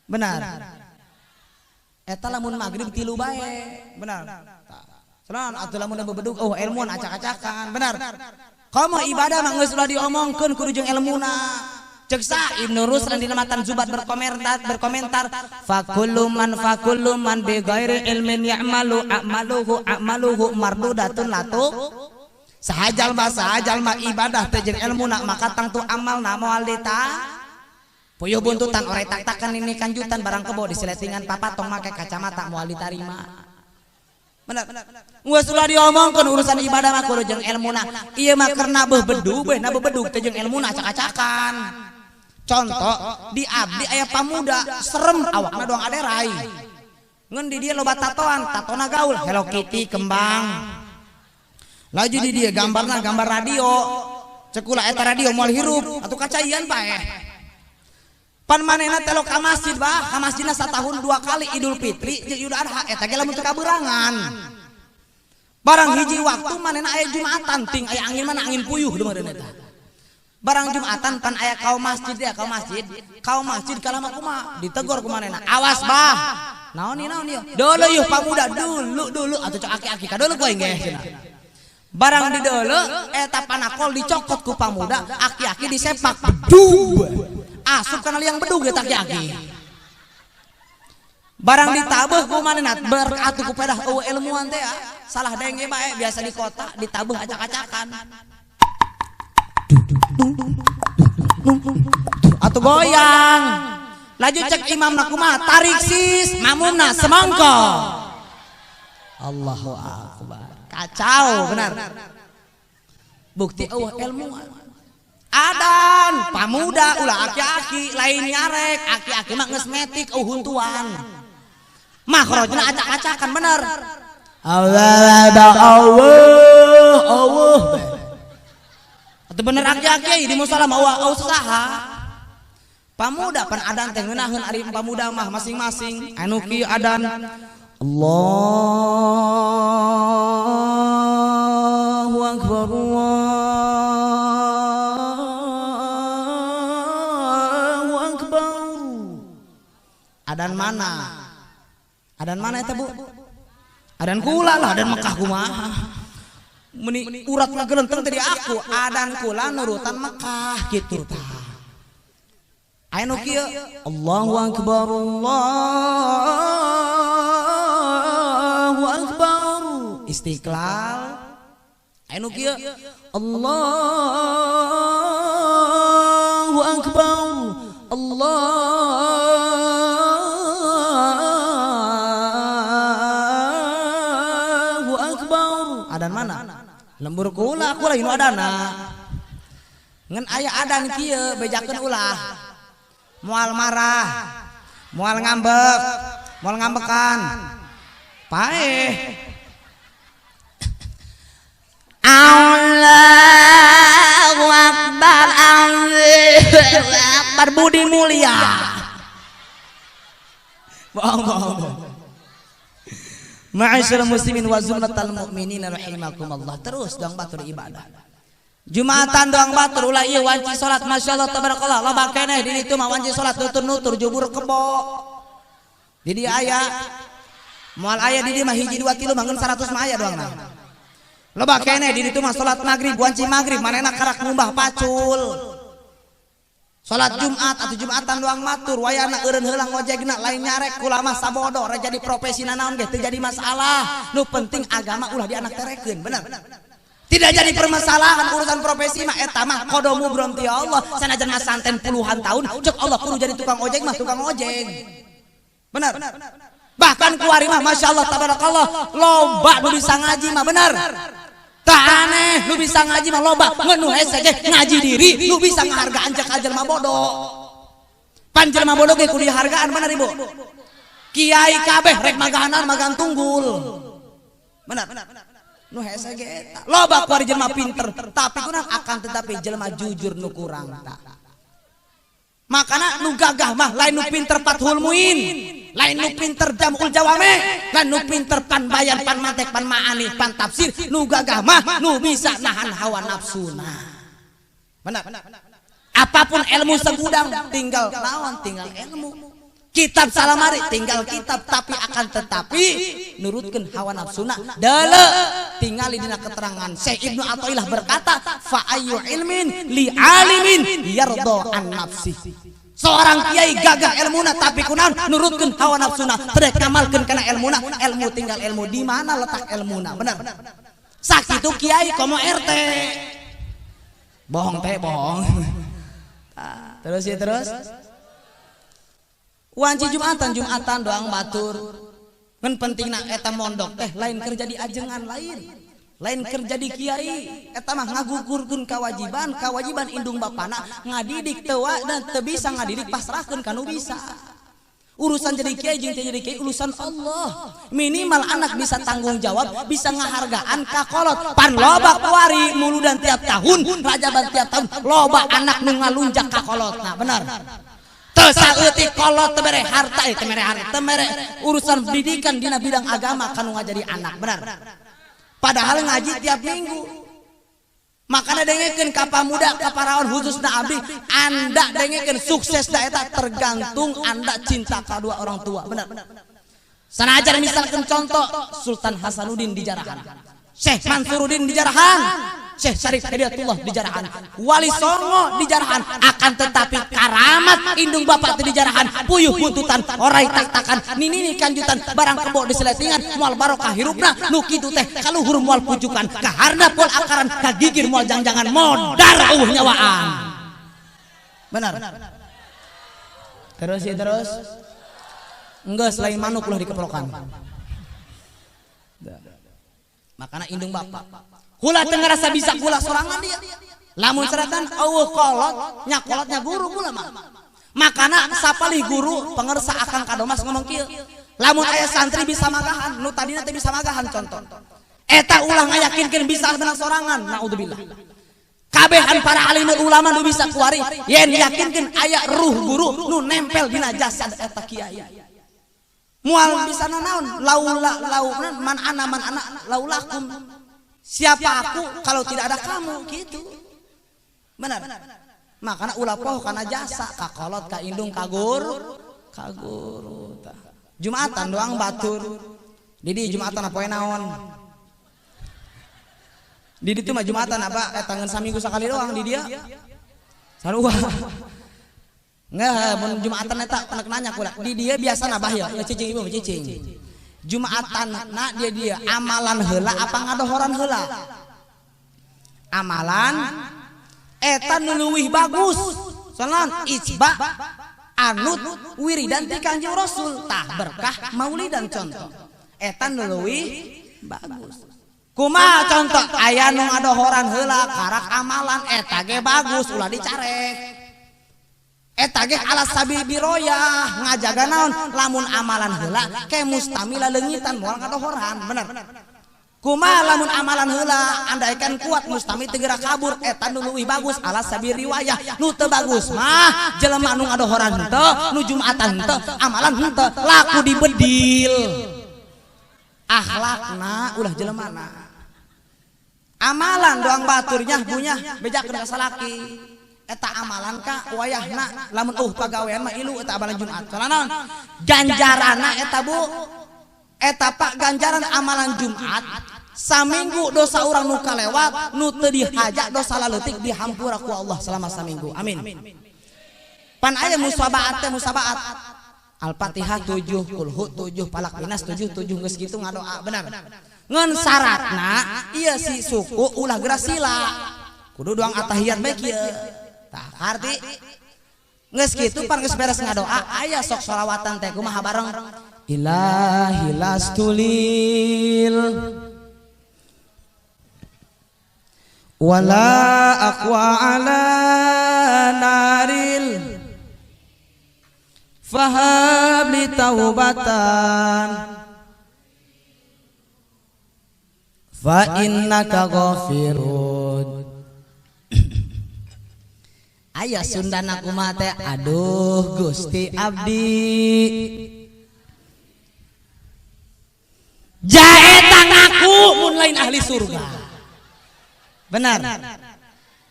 benar eta lamun magrib 3 bae benar salan atuh lamun bebedug oh ilmuan acak-acakan benar komo ibadah mah geus ulah diomongkeun kudu jeung ilmuna cek sa Ibnu Ruslan dina matan Zubat berkomentar fakullu man bi ghairi ilmin ya'malu a'maluhu mardudatun latuk sahajal mah ibadah teh jeung ilmuna maka tangtu amalna moal dita puyuh buntutan ore tak-takan ini kanjutan barang kebo diseletingan papatong make kacamata moal ditarima bener geus ulah diomongkeun urusan ibadah mah kudu jeung ilmuna ieu mah keur nabuh bedug teh jeung ilmuna acak-acakan contoh di abdi aya pamuda serem awakna doang aderai ngeun di dieu loba tatona gaul Hello Kitty kembang laju di dia gambarna gambar radio cekula eta radio moal hirup atuh kacaian pae pan manehna telo ka masjid bah ka masjidna satahun 2 kali Idul Fitri jeung Idul Adha eta ge lamun teu kaberangan barang hiji waktu manehna aya Jumatan ting aya angin mana angin puyuh deumeureun eta barang Jumatan pan aya kaum masjid kalama kumaha ditegor ku manehna awas bah naon ieu deuleu yuh pamuda dulu atuh cok aki-aki ka deuleu ku aing ge cenah barang di deuleu eta panakol dicokot ku pamuda aki-aki disepak bedug asup kana liang bedug eta aki-aki barang ditabeuh ku manehna berkatu ku pedah ilmuan teh salah denge bae biasa di kota ditabeuh acak-acakan atuh goyang laju cek imamna kumaha tarik sis mamumna semangko Allahu akbar kacau benar bukti ilmuwan adan pamuda ulah aki-aki lain nyarek aki-aki mah geus metik huntuan makrojna acak-acakan bener Allah atau bener aki-aki di musola mah usaha pamuda pan adan teh ngeunaheun ari pamuda mah masing-masing anu kieu adan Allahu Akbar Allahu Akbar adan mana eta Bu adan kula lah adan Mekah kumaha meni urat ngagelenteng tadi aku adan kula nurutan Mekah kitu tah aya nu kieu Allahu Akbar Allahu Akbar Istiqlal anu kieu Allahu Akbar Allahu Akbar adan mana lembur kula aku lain adana ngan aya adan kieu bejakeun ulah moal marah moal ngambek moal ngambekan paeh Allahu Akbar Allahu Akbar budi mulia bohong Ma'asyiral muslimin wa zumratal mu'minin rahimakumullah terus dong batur ibadah Jumatan doang batur ulah ieu wanci salat masyaallah tabarakallah loba keneh di ditu mah wanci salat nutur-nutur jubur kebo di dieu aya moal aya di dieu mah hiji 2 3 mah 100 mah aya doangna loba keneh di ditu mah salat magrib wanci magrib manehna karak ngumbah pacul salat Jumat atau Jumatan doang matur wayana eureun heula ngojegna lain nyarek kula mah sabodo ra jadi profesina naon ge teu jadi masalah nu penting agama ulah dianak terekeun bener Tidak jadi permasalahan urusan profesi mah eta mah kodomu brom ti Allah. Sanajan mah santen puluhan tahun cek Allah kudu jadi tukang ojek mah tukang ojek. Benar. Bahkan kuari mah masya Allah tabarakallah loba nu bisa ngaji mah benar. Tak aneh nu bisa ngaji mah loba ngenu hese ngaji diri nu bisa ngahargaan cek ajal mah bodoh. Pan jelema bodoh ge kudu dihargaan benar Ibu. Kiai kabeh rek magahanan magan tunggul. Benar. Nu hese ge eta loba kuari jelema pinter tapi kurang akan tetapi jelema jujur nu kurang tak. Makana nu gagah mah lain nu pinter Fathul Muin, lain nu pinter Jamul Jawame, lain nu pinter pan bayan pan mantek pan maani pan tafsir, nu gagah mah nu bisa nahan hawa nafsuna. Benar. Apapun ilmu segudang tinggal lawan tinggal ilmu. Kitab salamari tinggal kitab tapi akan tetapi nurutkeun hawa nafsuna deuleu tingali dina keterangan Syekh Ibnu Athaillah berkata fa ayyu ilmin li alimin yarda an nafsi. Seorang kiai gagah ilmuna tapi kunaon nurutkeun hawa nafsuna teu ngamalkeun kana ilmuna ilmu tinggal ilmu di mana letak ilmuna benar. Sakitu kiai komo RT bohong teh bohong. Terus ya terus wanci Jumatan doang batur kan pentingna eta mondok teh lain kerja di ajengan lain kerja di kiai eta mah ngagugurkeun kewajiban indung bapana ngadidik teu dan teu bisa ngadidik pasrahkeun kanu bisa. Urusan jadi kiai jeung jadi kiai urusan Allah. Minimal anak bisa tanggung jawab, bisa ngahargaan kakolot. Pan loba kuari muludan tiap tahun, rajaban tiap tahun loba anak nu ngalunjak kakolotna benar. Saeutik kolot teu mere harta teu mere urusan pendidikan dina bidang agama kanu ngajadi anak benar. Padahal ngaji tiap minggu. Makana dengekeun ka pamuda ka paraon khususna abdi anda dengekeun sukses da eta tergantung anda cinta ka dua orang tua benar. Sanajan misalkan contoh Sultan Hasanuddin di Jarahan, Syekh Mansuruddin di Jarahan, Syekh Syarif Hidayatullah di Jarahan, Wali Songo di Jarahan, akan tetapi karamat indung bapak di Jarahan, puyuh buntutan, orai tak-takan, nini kanjutan, barang kebo di seletingan, mual barokah hirupna, nu kitu teh kaluhur mual pujukan, kaharna pol akaran, kagigir mual jangan-jangan modar nyawaan. Benar. Terus ya terus. Enggak selain manuk loh dikeprokan. Makana indung bapak hula teu ngarasa bisa gula sorangan dia. Lamun seratan eueuh kolot, nya kolotnya guru gula mah. Makana sapalih guru pangersa akang kadomas ngomong kieu. Lamun aya santri bisa magahan, nu tadina teh bisa magahan contoh. Eta ulah ngayakinkeun bisa menang sorangan, naudzubillah. Kabehan para alim ulama nu bisa kuari, yen yakinkeun aya ruh guru nu nempel dina jasad eta kiai. Mual bisa naon man ana laulakum. Siapa aku kalau tidak ada kamu gitu. Benar. Makanya ulah poh kana jasa ka kolot ka indung ka guru Jumatan doang batur. Di Jumatan poe naon? Di ditu mah Jumatan apa eta ngeun saminggu sakali doang di dia. Sarua. Nggak, mun Jumatan eta anak nanya kula. Di dia biasa nabah ya, cicing ibu cicing. Jumatan na dia amalan heula apa ngadohoran heula? Amalan eta nu leuwih bagus. Soalna ijba anut wiridan ti Kanjeng Rasul tah berkah maulidan contoh. Eta nu leuwih bagus. Kumaha contoh aya nu ngadohoran heula karak amalan eta ge bagus ulah dicarek. Eta ge alas sabil biroyah ngajaga naon lamun amalan heula ke mustamila leungitan moal ngadohoran bener. Kumaha lamun amalan heula andaikan kuat mustami teu geura kabur eta nu leuwih bagus alas sabil riwayah nu teu bagus mah jelema nu ngadohoran henteu nu Jumatan henteu amalan henteu laku dibedil akhlakna ulah jelemana amalan doang baturnya bunyah bejakeun ka salaki. Eta amalan ka wayahna lamun pagawean mah ilu eta amalan Jumat. Soalna ganjarana eta Bu eta pak ganjaran amalan Jumat saminggu dosa urang nu kalewat nu teu dihaja dosa laleutik dihampura ku Allah selama saminggu. Amin. Pan aya musabaat teh musabaat. Al-Fatihah 7, Qul Hu 7, Falaq Nas 7 geus kitu ngadoa benar. ngan syaratna iya si suku ulah gerasila kudu doang atahiyat baik ya tah arti geus kitu pan geus beres ngadoa aya sok sholawatan teh kumaha bareng ilahi lastulil wala aqwa ala naril fahab li taubatan fa innaka ghafirun. Aya Sundana kumaha teh aduh Gusti abdi jaeta ngaku mun lain ahli surga benar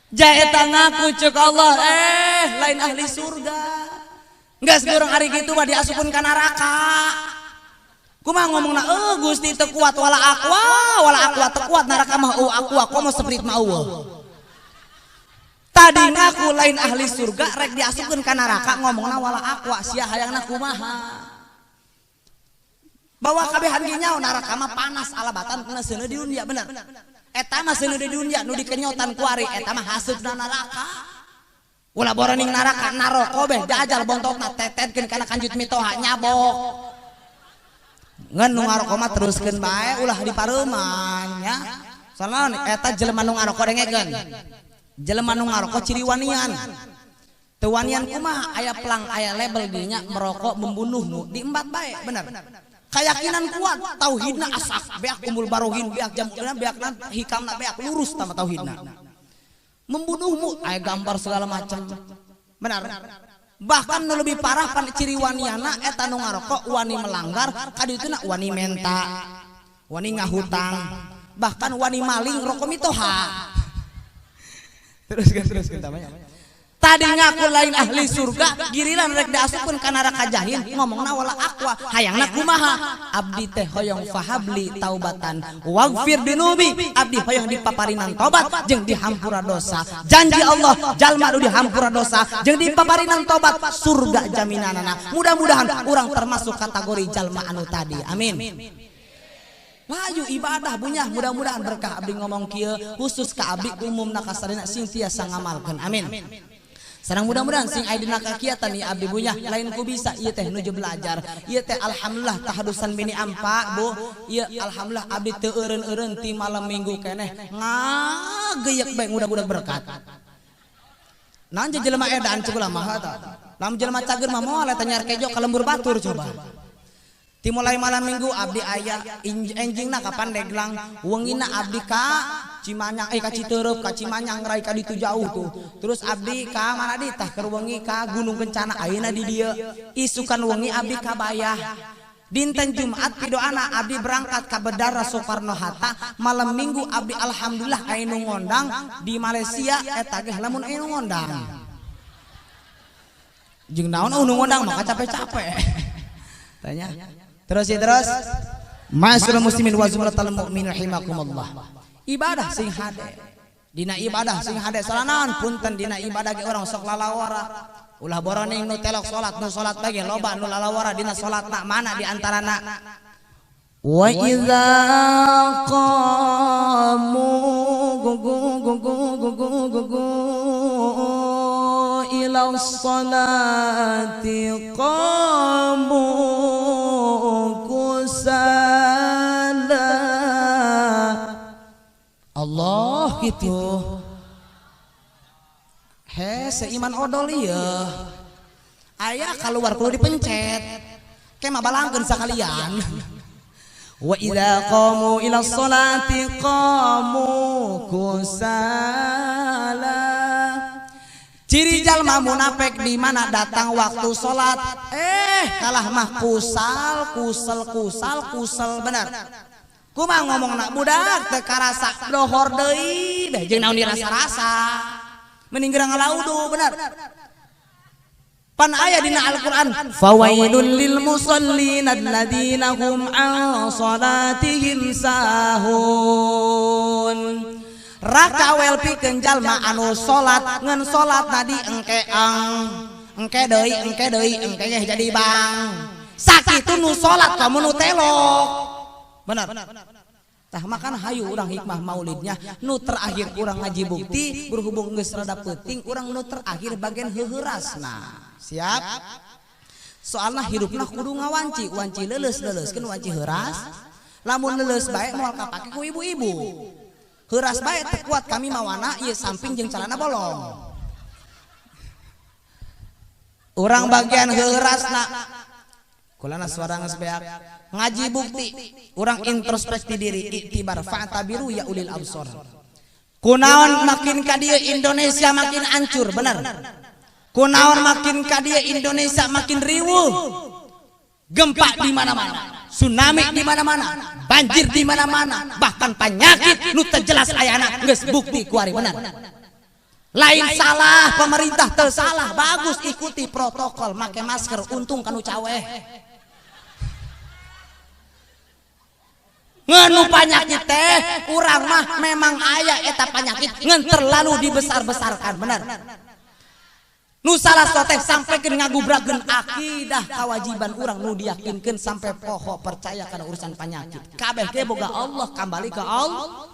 jaeta ngaku ceuk Allah lain ahli surga geus geurang ari kitu mah diasupkeun ka neraka. Kumaha ngomongna Gusti teu kuat wala aqwa teu kuat neraka mah aqwa komo seprit mah tadi ngaku lain ahli surga rek diasupkeun ka neraka ngomongna wala aqwa sia hayangna kumaha bahwa kabehan ge nyaho neraka mah panas alabatan kena seuneu di dunia bener eta mah seuneu di dunia nu dikenyotan ku ari eta mah haseupna neraka ulah boraning neraka naroko beh diajal bontotna tetetkeun kana kanjut mitoha nyabok ngan nu ngaroko mah teruskeun bae ulah dipareuman nya soalna eta jelema nu ngaroko dengekeun jelema nu ngaroko ciri wanian teu wanian kumaha aya pelang aya label dinya merokok membunuh nu diembat bae bener keyakinan kuat tauhidna asak beak kumpul barohin beak jamuna beakna hikamna beak lurus tama tauhidna membunuhmu aya gambar segala macam benar bahkan nu lebih parah pan ciri waniana eta nu ngarokok wani melanggar kadituna wani menta wani ngahutang bahkan wani maling rokok mitoha teruskan tamanya tadi ngaku lain ahli surga giliran rek diasupkeun ka neraka jahim ngomongna wala aqwa hayangna kumaha abdi teh hoyong fahabli taubatan waghfir dunubi abdi hoyong dipaparinan tobat jeung dihampura dosa janji Allah jalma nu dihampura dosa jeung dipaparinan tobat surga jaminanana mudah-mudahan urang termasuk kategori jalma anu tadi amin. Layu ibadah bunyah mudah-mudahan berkah abdi ngomong kieu khusus ka abdi umumna kasadina sing tiasa ngamalkeun amin. Sareng mudah-mudahan sing aya dina kakiatan ieu abdi bunyah lain ku bisa ieu teh nuju belajar ieu teh alhamdulillah tahadusan bini ampa Bu ieu alhamdulillah abdi teu eureun-eureun ti malam minggu keneh ngageuyeuk bae mudah-mudahan berkat naon jelema edan ceuk ulah mah eta lamun jelema cager mah moal eta nyar kejo ka lembur batur coba ti mulai malam minggu abdi aya enjingna ka Pandeglang wengina abdi ka Cimanyang ka Citeureuk ka Cimanyang rai ka ditu jauh tuh terus abdi ka mana di tah keur wengi ka Gunung Kencana ayeuna di dieu isukan wengi abdi ka Bayah dinten Jumat pidoana abdi berangkat ka Bedara Soekarno Hatta malam minggu abdi alhamdulillah aya nu ngondang di Malaysia eta ge lamun aya nu ngondang jeung naon nu ngondang mah capek-capek tanya terus Ma'asyiral muslimin wa zumratal mu'minin rahimakumullah ibadah sing hade dina ibadah sing hade salanan punten dina ibadah ge urang sok lalawara ulah boroning nu telok salat nu salat bage loba nu lalawara dina salatna mana di antarana wa idza qamu ila sholati qamu kusala Allah gitu seiman odol ieu aya keluar kudu dipencet ke mah balangkeun sakalian wa idza qamu ila sholati qamu kusala ciri jalma munafik di mana datang waktu salat kalah mah kusal benar kumaha ngomongna budak teu karasa dohor deui beh jeung naon dirasa-rasa mending gerang ngalaudu benar pan aya dina Al-Qur'an fawailul lil musallin alladzina hum an salatihim sahun rakawel pikeun jalma anu salat ngan salatna di engke deui engke jadi bang sakitu nu salat kamu nu telok benar Tah makan hayu urang hikmah maulidnya nu terakhir urang ngaji bukti berhubung geus rada peuting urang nu terakhir bagian heuheurasna. Siap? Soalna hirupna kudu ngawanci, wanci leuleus-leuleuskeun wanci heuras. Lamun leuleus bae moal kapake ku ibu-ibu. Heuras bae teu kuat kami mawana ieu samping jeung calana bolong. Urang bagian heurasna kulana suara geus beak ngaji bukti urang introspeksi diri iktibar fa'tabiru ya ulil absor. Kunaon makin ka dieu Indonesia makin hancur, bener. Kunaon makin ka dieu Indonesia makin riweuh. Gempa di mana-mana, tsunami di mana-mana, banjir di mana-mana, bahkan penyakit nu teu jelas ayana geus bukti kuari bener. Lain salah pemerintah teu salah, bagus ikuti protokol, make masker, untung kanu caweh. Ngenu penyakit teh urang mah memang aya eta penyakit ngan terlalu dibesar-besarkan, bener. Nu salah teh sampekeun ngagubrakeun akidah kewajiban urang nu diyakinkeun sampai poho percaya kana urusan penyakit. Kabeh teh boga Allah, kembali ke Allah.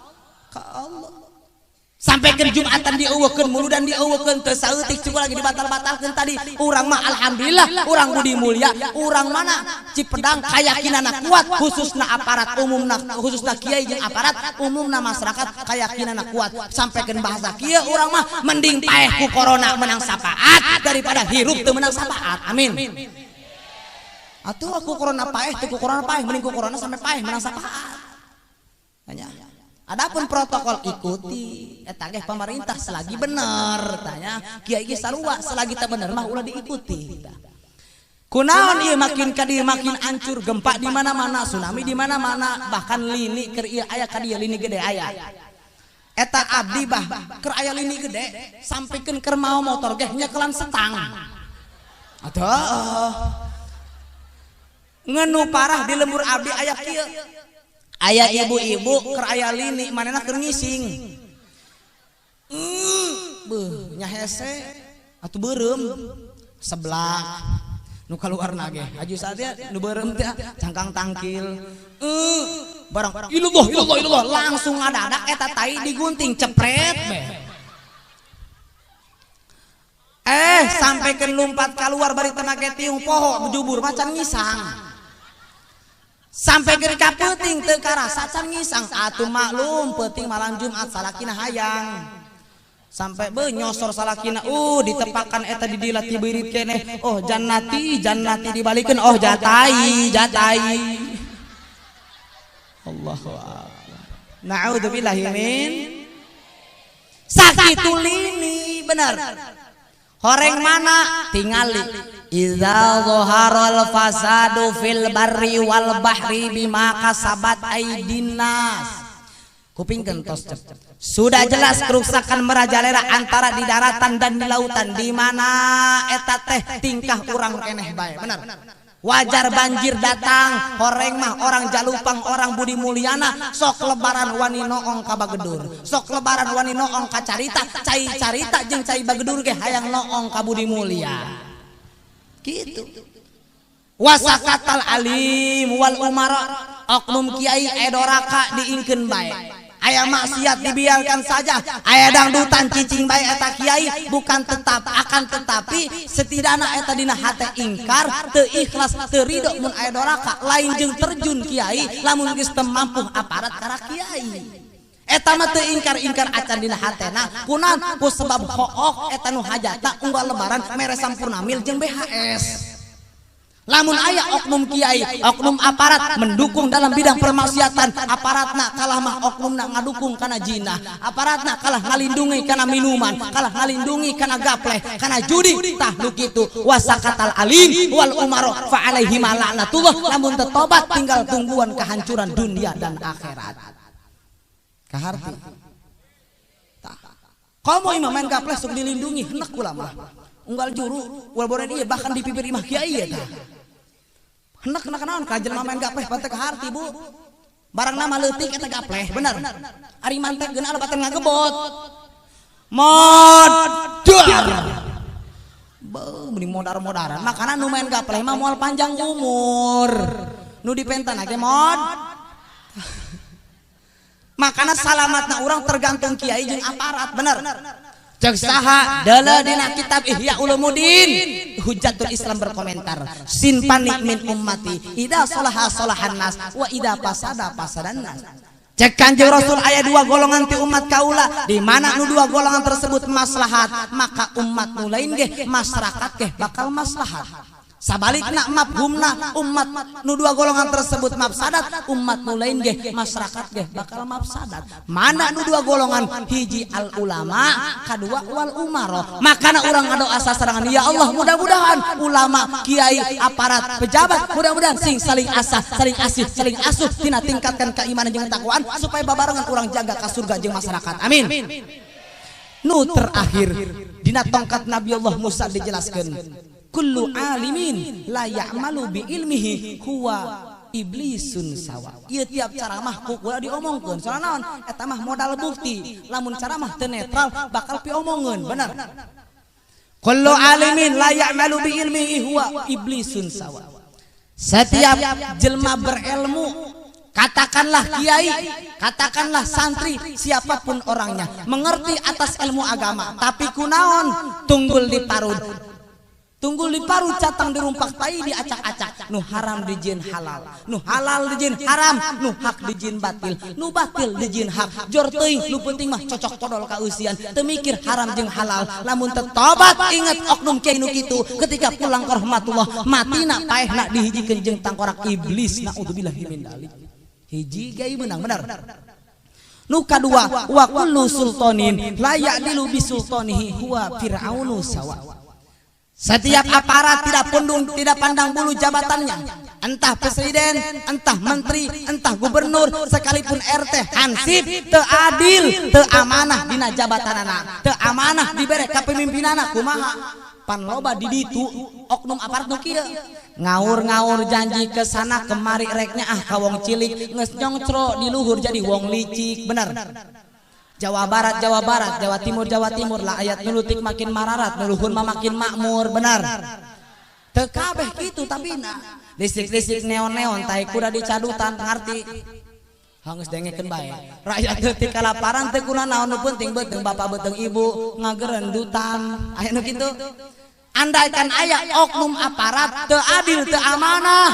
Sampekeun Jumatan dieuweukeun muludan dieuweukeun teu saeutik cukup lagi dibatal-batalkeun tadi. Urang mah alhamdulillah urang budi mulia, urang mana Cipedang kayakinana kuat khususna aparat umumna, khususna kiai jeung aparat umumna masyarakat kayakinana kuat. Sampekeun bahasa kieu urang mah mending paeh ku corona menang sapaat daripada hirup teu menang sapaat. Amin. Atuh aku corona paeh teu ku corona paeh mending ku corona sampai paeh menang sapaat. Tanya. Adapun protokol ikuti eta ge pemerintah selagi bener tanya kiai ge sarua selagi teu bener mah ulah diikuti. Kunaon ieu makin ka dieu makin hancur, gempa di mana-mana, tsunami di mana-mana, bahkan lini keur ieu aya ka dieu lini gede aya. Eta abdi bah keur aya lini gede sampikeun keur mau motor ge nyekelan setang. Atuh. Ngenu parah di lembur abdi aya kieu. Aya ibu-ibu keur aya lini manehna keur ngising. Beuh nya hese atuh beureum sebelah nu kaluarna ge. Aju saatnya nu beureum teh cangkang tangkil. Barang ilallah langsung ngadadak eta tai digunting cepret be. Sampekeun lumpat keluar bari teu make tiung poho jubur macan ngisang. Sampai ke peuting teu karasa can ngisang atuh maklum peuting malam Jumat salakina hayang sampai nyosor salakina ditepakan eta didilat tibirit keneh jannati dibalikeun jatai Allahu akbar naudzubillahi min sakitu lini bener horeng mana tingali idza dhaharal fasadu fil barri wal bahri bima kasabat aydin nas. Kuping kentos sudah jelas kerusakan merajalela antara di daratan dan di lautan, di mana eta teh tingkah urang keneh bae bener. Wajar banjir datang, horeng mah orang jalupang orang budi mulyana, sok lebaran wani noong ka Bagedur, sok lebaran wani noong ka carita, cai carita jeung cai Bagedur ge hayang noong ka budi mulia. Gitu. Wasakatal alim wal umara oknum kiai edoraka diingkeun bae. Aya maksiat dibiarkan saja, aya dangdutan cicing bae eta kiai bukan tetap akan tetapi setidakna eta dina hate ingkar teu ikhlas teu ridho mun aya doraka lain jeung terjun kiai lamun geus teu mampu aparat kara kiai. Eta mah teu ingkar-ingkar acan dina hatena kunaon ku sebab hook eta nu hajatna unggal lebaran mere sampurna mil jeung BHS. Lamun aya oknum kiai, oknum aparat mendukung dalam bidang permaksiatan, aparatna kalah mah oknumna ngadukung kana jinah, aparatna kalah ngalindungi kana minuman, kalah ngalindungi kana gapleh, kana judi, tah nu kitu wasakatal alim wal umaro fa alaihi la'natullah, lamun teu tobat tinggal tungguan kehancuran dunia dan akhirat. Kaharti. Komo imah main gapleh sok dilindungi hendak kula mah. Unggal juru wal boren ieu bahkan di pipir imah kiai eta. Hendak naon ka jelema main gapleh pante kaharti Bu. Barang nama leutik eta gapleh bener. Ari mantek geuna alebaten ngagebot. Modar. Beuh mending modar-modaran. Makana nu main gapleh mah moal panjang umur. Nu dipentan age mod. Makana salamatna orang tergantung kiai jeung aparat, bener. Cek saha dala dina kitab Ihya Ulumuddin Hujatul Islam berkomentar, sinpani min ummati ida salaha salahan nas wa ida fasada fasadan nas. Cek Kanjeng Rasul aya dua golongan ti umat kaula, di mana nu dua golongan tersebut maslahat, maka umat nu lain ge masyarakat ge bakal maslahat. Sabalikna mafhumna umat nu dua golongan tersebut mafsadat, umat nu lain ge masyarakat ge bakal mafsadat. Mana nu dua golongan? Hiji al ulama, kadua wal umaro. Makana urang ngadoa sasarangan, ya Allah mudah-mudahan ulama, kiai, aparat, pejabat mudah-mudahan sing saling asah, saling asih, saling asuh tina tingkatkan keimanan jeung takwaan supaya babarengan urang jaga ka surga jeung masyarakat. Amin. Nu terakhir dina tongkat Nabi Allah Musa dijelaskeun, kullu alimin la ya'malu bi ilmihi huwa iblisun sawa. Ieu tiap caramah ku ulah diomongkeun. Soalna naon? Eta mah modal bukti. Lamun caramah teu netral bakal piomongkeun, bener. Kullu alimin la ya'malu bi ilmihi huwa iblisun sawa. Setiap jelma berilmu, katakanlah kiai, katakanlah santri, siapapun orangnya, mengerti atas ilmu agama, tapi kunaon? Tunggul di parut. Tunggul di paru catang dirumpak tai diacak-acak, nu haram dijieun halal, nu halal dijieun haram, nu hak dijieun batil, nu batil dijieun hak. Jor teuing nu penting mah cocok todol ka eusian, teu mikir haram jeung halal. Lamun teu tobat inget oknum kiai nu kitu, ketika pulang ka rahmatullah matina paehna dihijikeun jeung tangkorak iblis, naudzubillahi min dzalik. Hiji gai menang benar. Nu kadua, wa kullu sultanin la ya'dilu bi sultanihi huwa fir'aunu sawa. Setiap aparat tidak pandang bulu jabatannya, entah presiden, entah menteri, entah gubernur, sekalipun RT hansip, teu adil, teu amanah dina jabatanana, teu amanah dibere ka pemimpinana. Kumaha? Pan loba di ditu oknum aparat nu kieu ngaur-ngaur janji ke sana kemari reknya ka wong cilik geus nyongcro di luhur jadi wong licik, bener. Jawa Barat, Jawa Timur lah ayat nurutik makin mararat, nuluhun mah makin makmur, benar. Teu kabeh kitu tapi listrik neon-neon tai kuda dicadutan ngarti. Hanggeus dengekeun bae. Rakyat teu ti kalaparan teu kuna naon nu penting beuteung bapak beuteung ibu ngagerendutan. Aya nu kitu. Andaikan aya oknum aparat teu adil, teu amanah,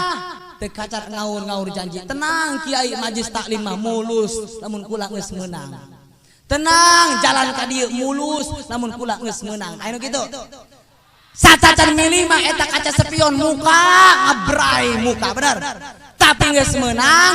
teu kacar ngaur-ngaur janji. Tenang kiai majlis taklim mah mulus lamun kula geus meunang. Tenang jalan ka dieu mulus namun kula geus meunang. Aya nu kitu. Sacacan milih mah eta kaca spion muka ngabrai muka, bener. Tapi geus meunang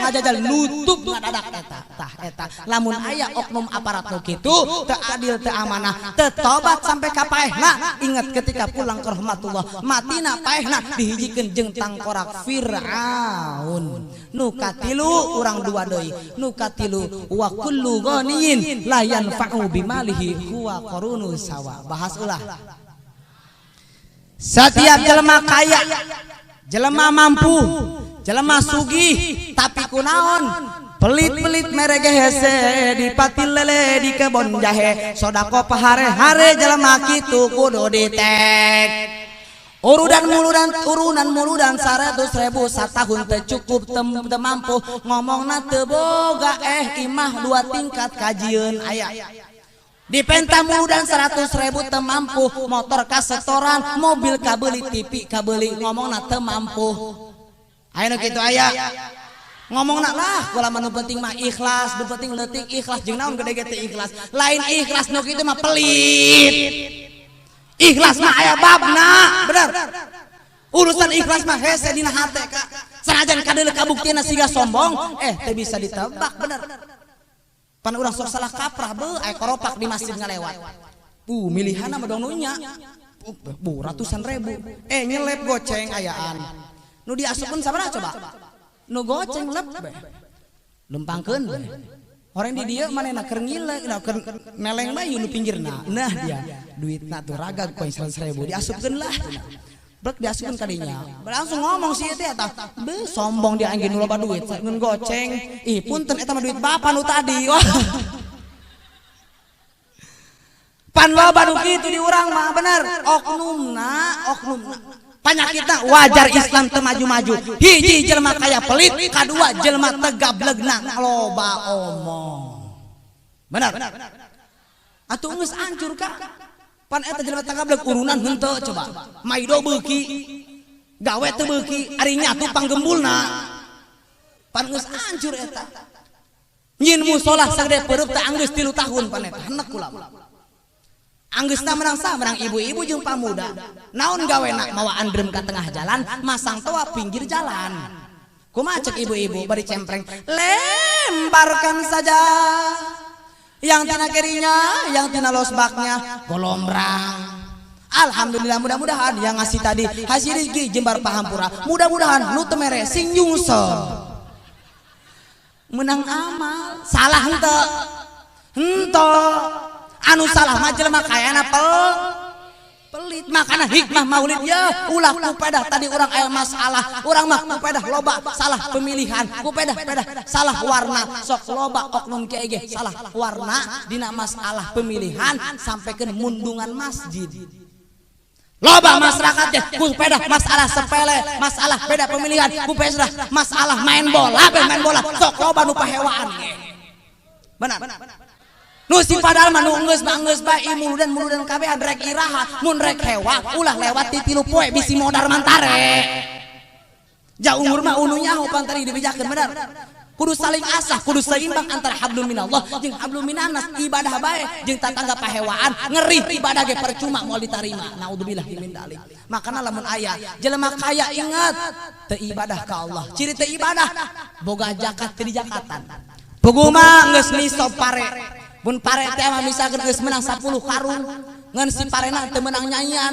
ngajajal nutup ngadadak eta. Tah eta lamun aya oknum aparat nu kitu teu adil, teu amanah, teu tobat sampai ka paehna, ingat ketika pulang ke rahmatullah matina paehna dihijikeun jeung tangkorak Firaun. Nu katilu urang dua deui, nu katilu wa kullu ghaniyin la yanfa'u bimalihi huwa qarunu sawa. Bahas ulah. Setiap jelema kaya, jelema mampu, jelema sugih, tapi kunaon? Pelit-pelit merege hese di patil lele di kebon jahe, sodako pahare-hare jelema kitu kudu ditek. Urunan muludan 100.000 satahun teu cukup teu mampu ngomongna teu boga imah 2 tingkat kajieun aya. Dipenta muludan 100.000 teu mampu, motor kasetoran, mobil kabeuli, TV kabeuli, ngomongna teu mampu. Aya nu kitu aya. Ngomongna lah kula mah nu penting mah ikhlas, nu penting leutik ikhlas jeung naon gede teh ikhlas. Lain ikhlas nu kitu mah pelit. Ikhlas mah aya babna, bener. Urusan ikhlas mah hese dina hate ka. Sanajan kadeuleu kabuktiana siga sombong, teu bisa ditebak, bener. Pan urang sok salah kaprah beuh aya koropak di masjid ngalewat. Milihanna mah dong nunya. Ratusan ribu. Nyelep goceng ayaan. Nu diasupkeun sabaraha coba? Nu goceng lep beh. Lempangkeun beh. Orang di dia manehna keur ngile, keur meleng bae nu pinggirna. Nah dia duitna tuh ragag koin 100.000 diasupkeun lah. Brek diasupkeun ka dinya. Langsung ngomong si teh eta, "Beuh sombong dia anjeun nu loba duit, ngeun goceng. Ih punten eta mah duit bapak nu tadi." Wah. Pan loba nu kitu di urang mah bener. Oknumna. Panyakitna wajar Islam teu maju-maju. Hiji jelema kaya pelit, kadua jelema teu gablegna loba omong. Benar. Atuh geus hancur ka. Pan eta jelema teu gablek urunan henteu coba. Maido beuki. Gawe teu beuki, ari nyatu panggembulna. Pan geus hancur eta. Nyin musola sagede pereup teh anggeus 3 tahun pan eta hendak kula. Anggeusna menang sah menang ibu-ibu jeung pamuda. Naon gawena mawa andrem ka tengah jalan, masang toa pinggir jalan. Kumaha cek ibu-ibu bari cempreng, lemparkan saja yang tina kirinya, yang tina losbaknya golombrang. Alhamdulillah, mudah-mudahan yang ngasih tadi hasil rezeki jembar pahampura. Mudah-mudahan nu teu mere sing nyungsel. Menang amal, salah henteu. Henteu. Anu salah mah jelema kayana pelit. Makana hikmah maulid ya ulah kupedah tadi orang aya masalah, urang mah kupedah loba salah pemilihan, kupedah salah warna, sok loba oknum kiai ge salah warna dina masalah pemilihan sampaikeun mundungan masjid. Loba masyarakat ya kupedah masalah sepele, masalah beda pemilihan, kupedah masalah main bola, sok loba nu pahewaan ge. Benar. Nu si padahal mah nu geus bae muludan kabeh rek iraha mun rek hewa ulah lewat ti 3 poe bisi modar mantare. Ja umur mah ununya pantari dibejakeun bener. Kudu saling asah, kudu seimbang antara hablum minallah jeung hablum minannas. Ibadah bae jeung tatangga pahewaan ngeri ibadah ge percuma moal ditarima. Naudzubillah min dzalik. Makana lamun aya jelema kaya ingat teu ibadah ka Allah. Ciri teu ibadah boga zakat teu dijakatan. Puguma geus nisab pare. Mun pare teh mah misalkeun geus menang 10 karung, ngan si parena teu menang nyanyian.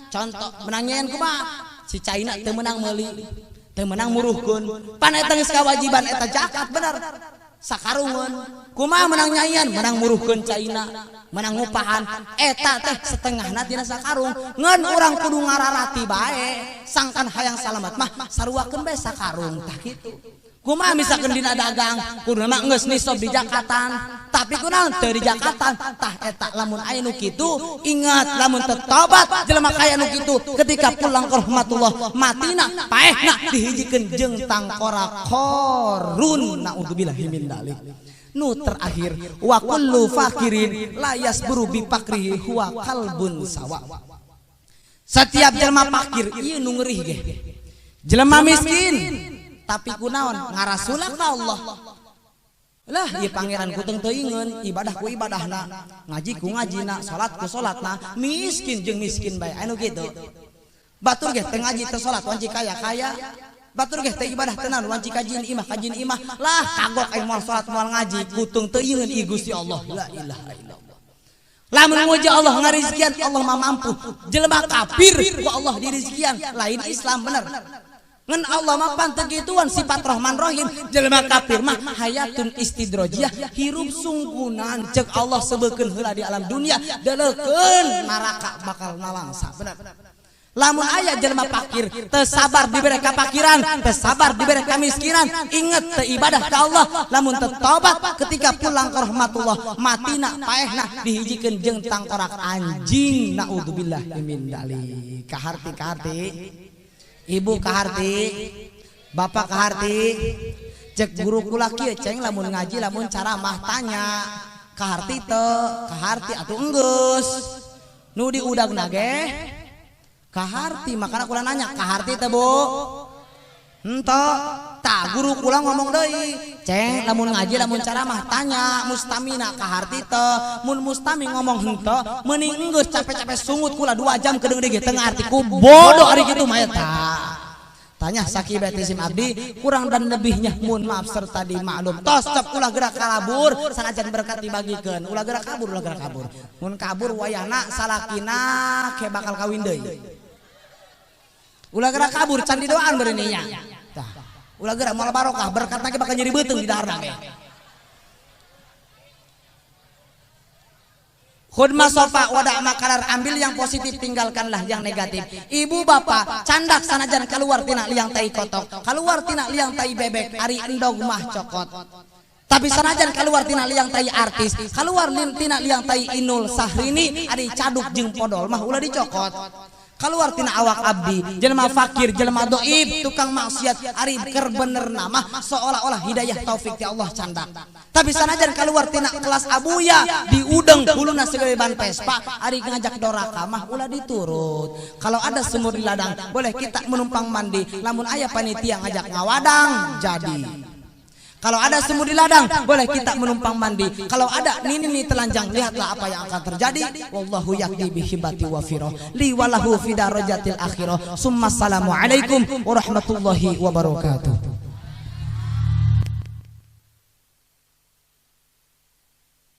Contoh menang nyanyian kumaha? Si caina teu menang meuli, teu menang muruhkeun. Pan eta geus kawajiban eta zakat bener. Sakarungeun. Kumaha menang nyanyian? Menang muruhkeun caina, menang ngupahan. Eta teh setengahna tina sakarung. Ngan urang kudu ngararati bae. Sangkan hayang salamet mah saruakeun bae sakarung tah kitu. Kumaha misalkan dina dagang kudu mah geus nisab di jakatan tapi kunaon teu di jakatan tah eta lamun aya nu kitu ingat lamun teu tobat jelema kaya nu kitu ketika pulang ke rahmatullah matina paehna dihijikeun jeung tangkora korun naudzubillahi min dzalik. Nu terakhir wa kullu fakirin la yasburu bi fakrihi huwa qalbun sawa. Setiap jelema fakir ieu nu ngeurih ge. Jelema miskin tapi kunaon ngarasula ka Allah. Lah ieu pangeran ku teu ingeun ibadah ku ibadahna, ngaji ku ngajina, salat ku salatna, miskin jeung miskin bae anu kitu. Batur ge teu ngaji teu salat wanci kaya. Batur ge teu ibadah teu naon wanci kajin imah. Lah kagok aing moal salat moal ngaji kutung teu ingeun i Gusti Allah. La ilaha illallah. Lamun muji Allah ngarizkian Allah mah mampu. Jelema kafir ku Allah dirizkian lain Islam bener. Ngan Allah mah panteu gituan sifat Rahman Rahim. Jelema kafir mah hayatun istidrajiyah, hirup sunggunan cek Allah sebeukeun heula di alam dunia deleukeun neraka bakal nalangsa. Benar. Lamun aya jelema fakir teu sabar dibere kapakiran, teu sabar dibere kamiskinan, inget teu ibadah ka Allah, lamun teu tobat ketika pulang ke rahmatullah matina paehna dihijikeun jeung tangkorak anjing. Naudzubillah min dzalik. Kaharti Ibu kaharti, bapak kaharti, cek guru kula kieu ceng lamun ngaji lamun caramah tanya kaharti teu, kaharti atuh enggeus. Nu diudagna ge kaharti, makana kula nanya kaharti teu Bu? Henteu. Tah guru kula ngomong deui, ceng lamun ngaji lamun caramah tanya mustamina kaharti teu. Mun mustami ngomong henteu, meuning enggeus capek-capek sungut kula 2 jam kedeung deui teu ngarti ku bodoh ari kitu mah eta. Tanya sakibat isim abdi kurang dan lebihnya mun maaf serta dimaklum. Tos cep ulah gerak kalabur sanajan berkat dibagikeun. Ulah gerak kabur. Mun kabur wayahna salakina ke bakal kawin deui. Ulah gerak kabur can didoan beureuh nya. Tah. Ulah gerak moal barokah berkatna ge bakal jadi beuteung di daharna ge. Khudmah sofa wadah makarar, ambil yang positif tinggalkanlah yang negatif. Ibu bapak candak sanajan keluar tina liang tai kotok, keluar tina liang tai bebek, ari endog mah cokot. Tapi sanajan keluar tina liang tai artis, keluar tina liang tai Inul Sahrini, ari caduk jeung podol mah ulah dicokot. keluar tina awak abdi jelema fakir jelema doib tukang maksiat ari keur bener nama seolah-olah hidayah taufik ti Allah candak tapi sanajan keluar tina kelas abuya diudeng huluna segede ban pespa ari ngajak doraka mah ulah diturut kalau ada sumur di ladang boleh kita menumpang mandi lamun aya panitia ngajak ngawadang jadi kalau ada sumur di ladang boleh kita menumpang mandi kalau ada nini telanjang lihatlah apa yang akan terjadi wallahu yakti bihibati wa firah li walahu fi darajatil akhirah summa assalamu alaikum warahmatullahi wabarakatuh.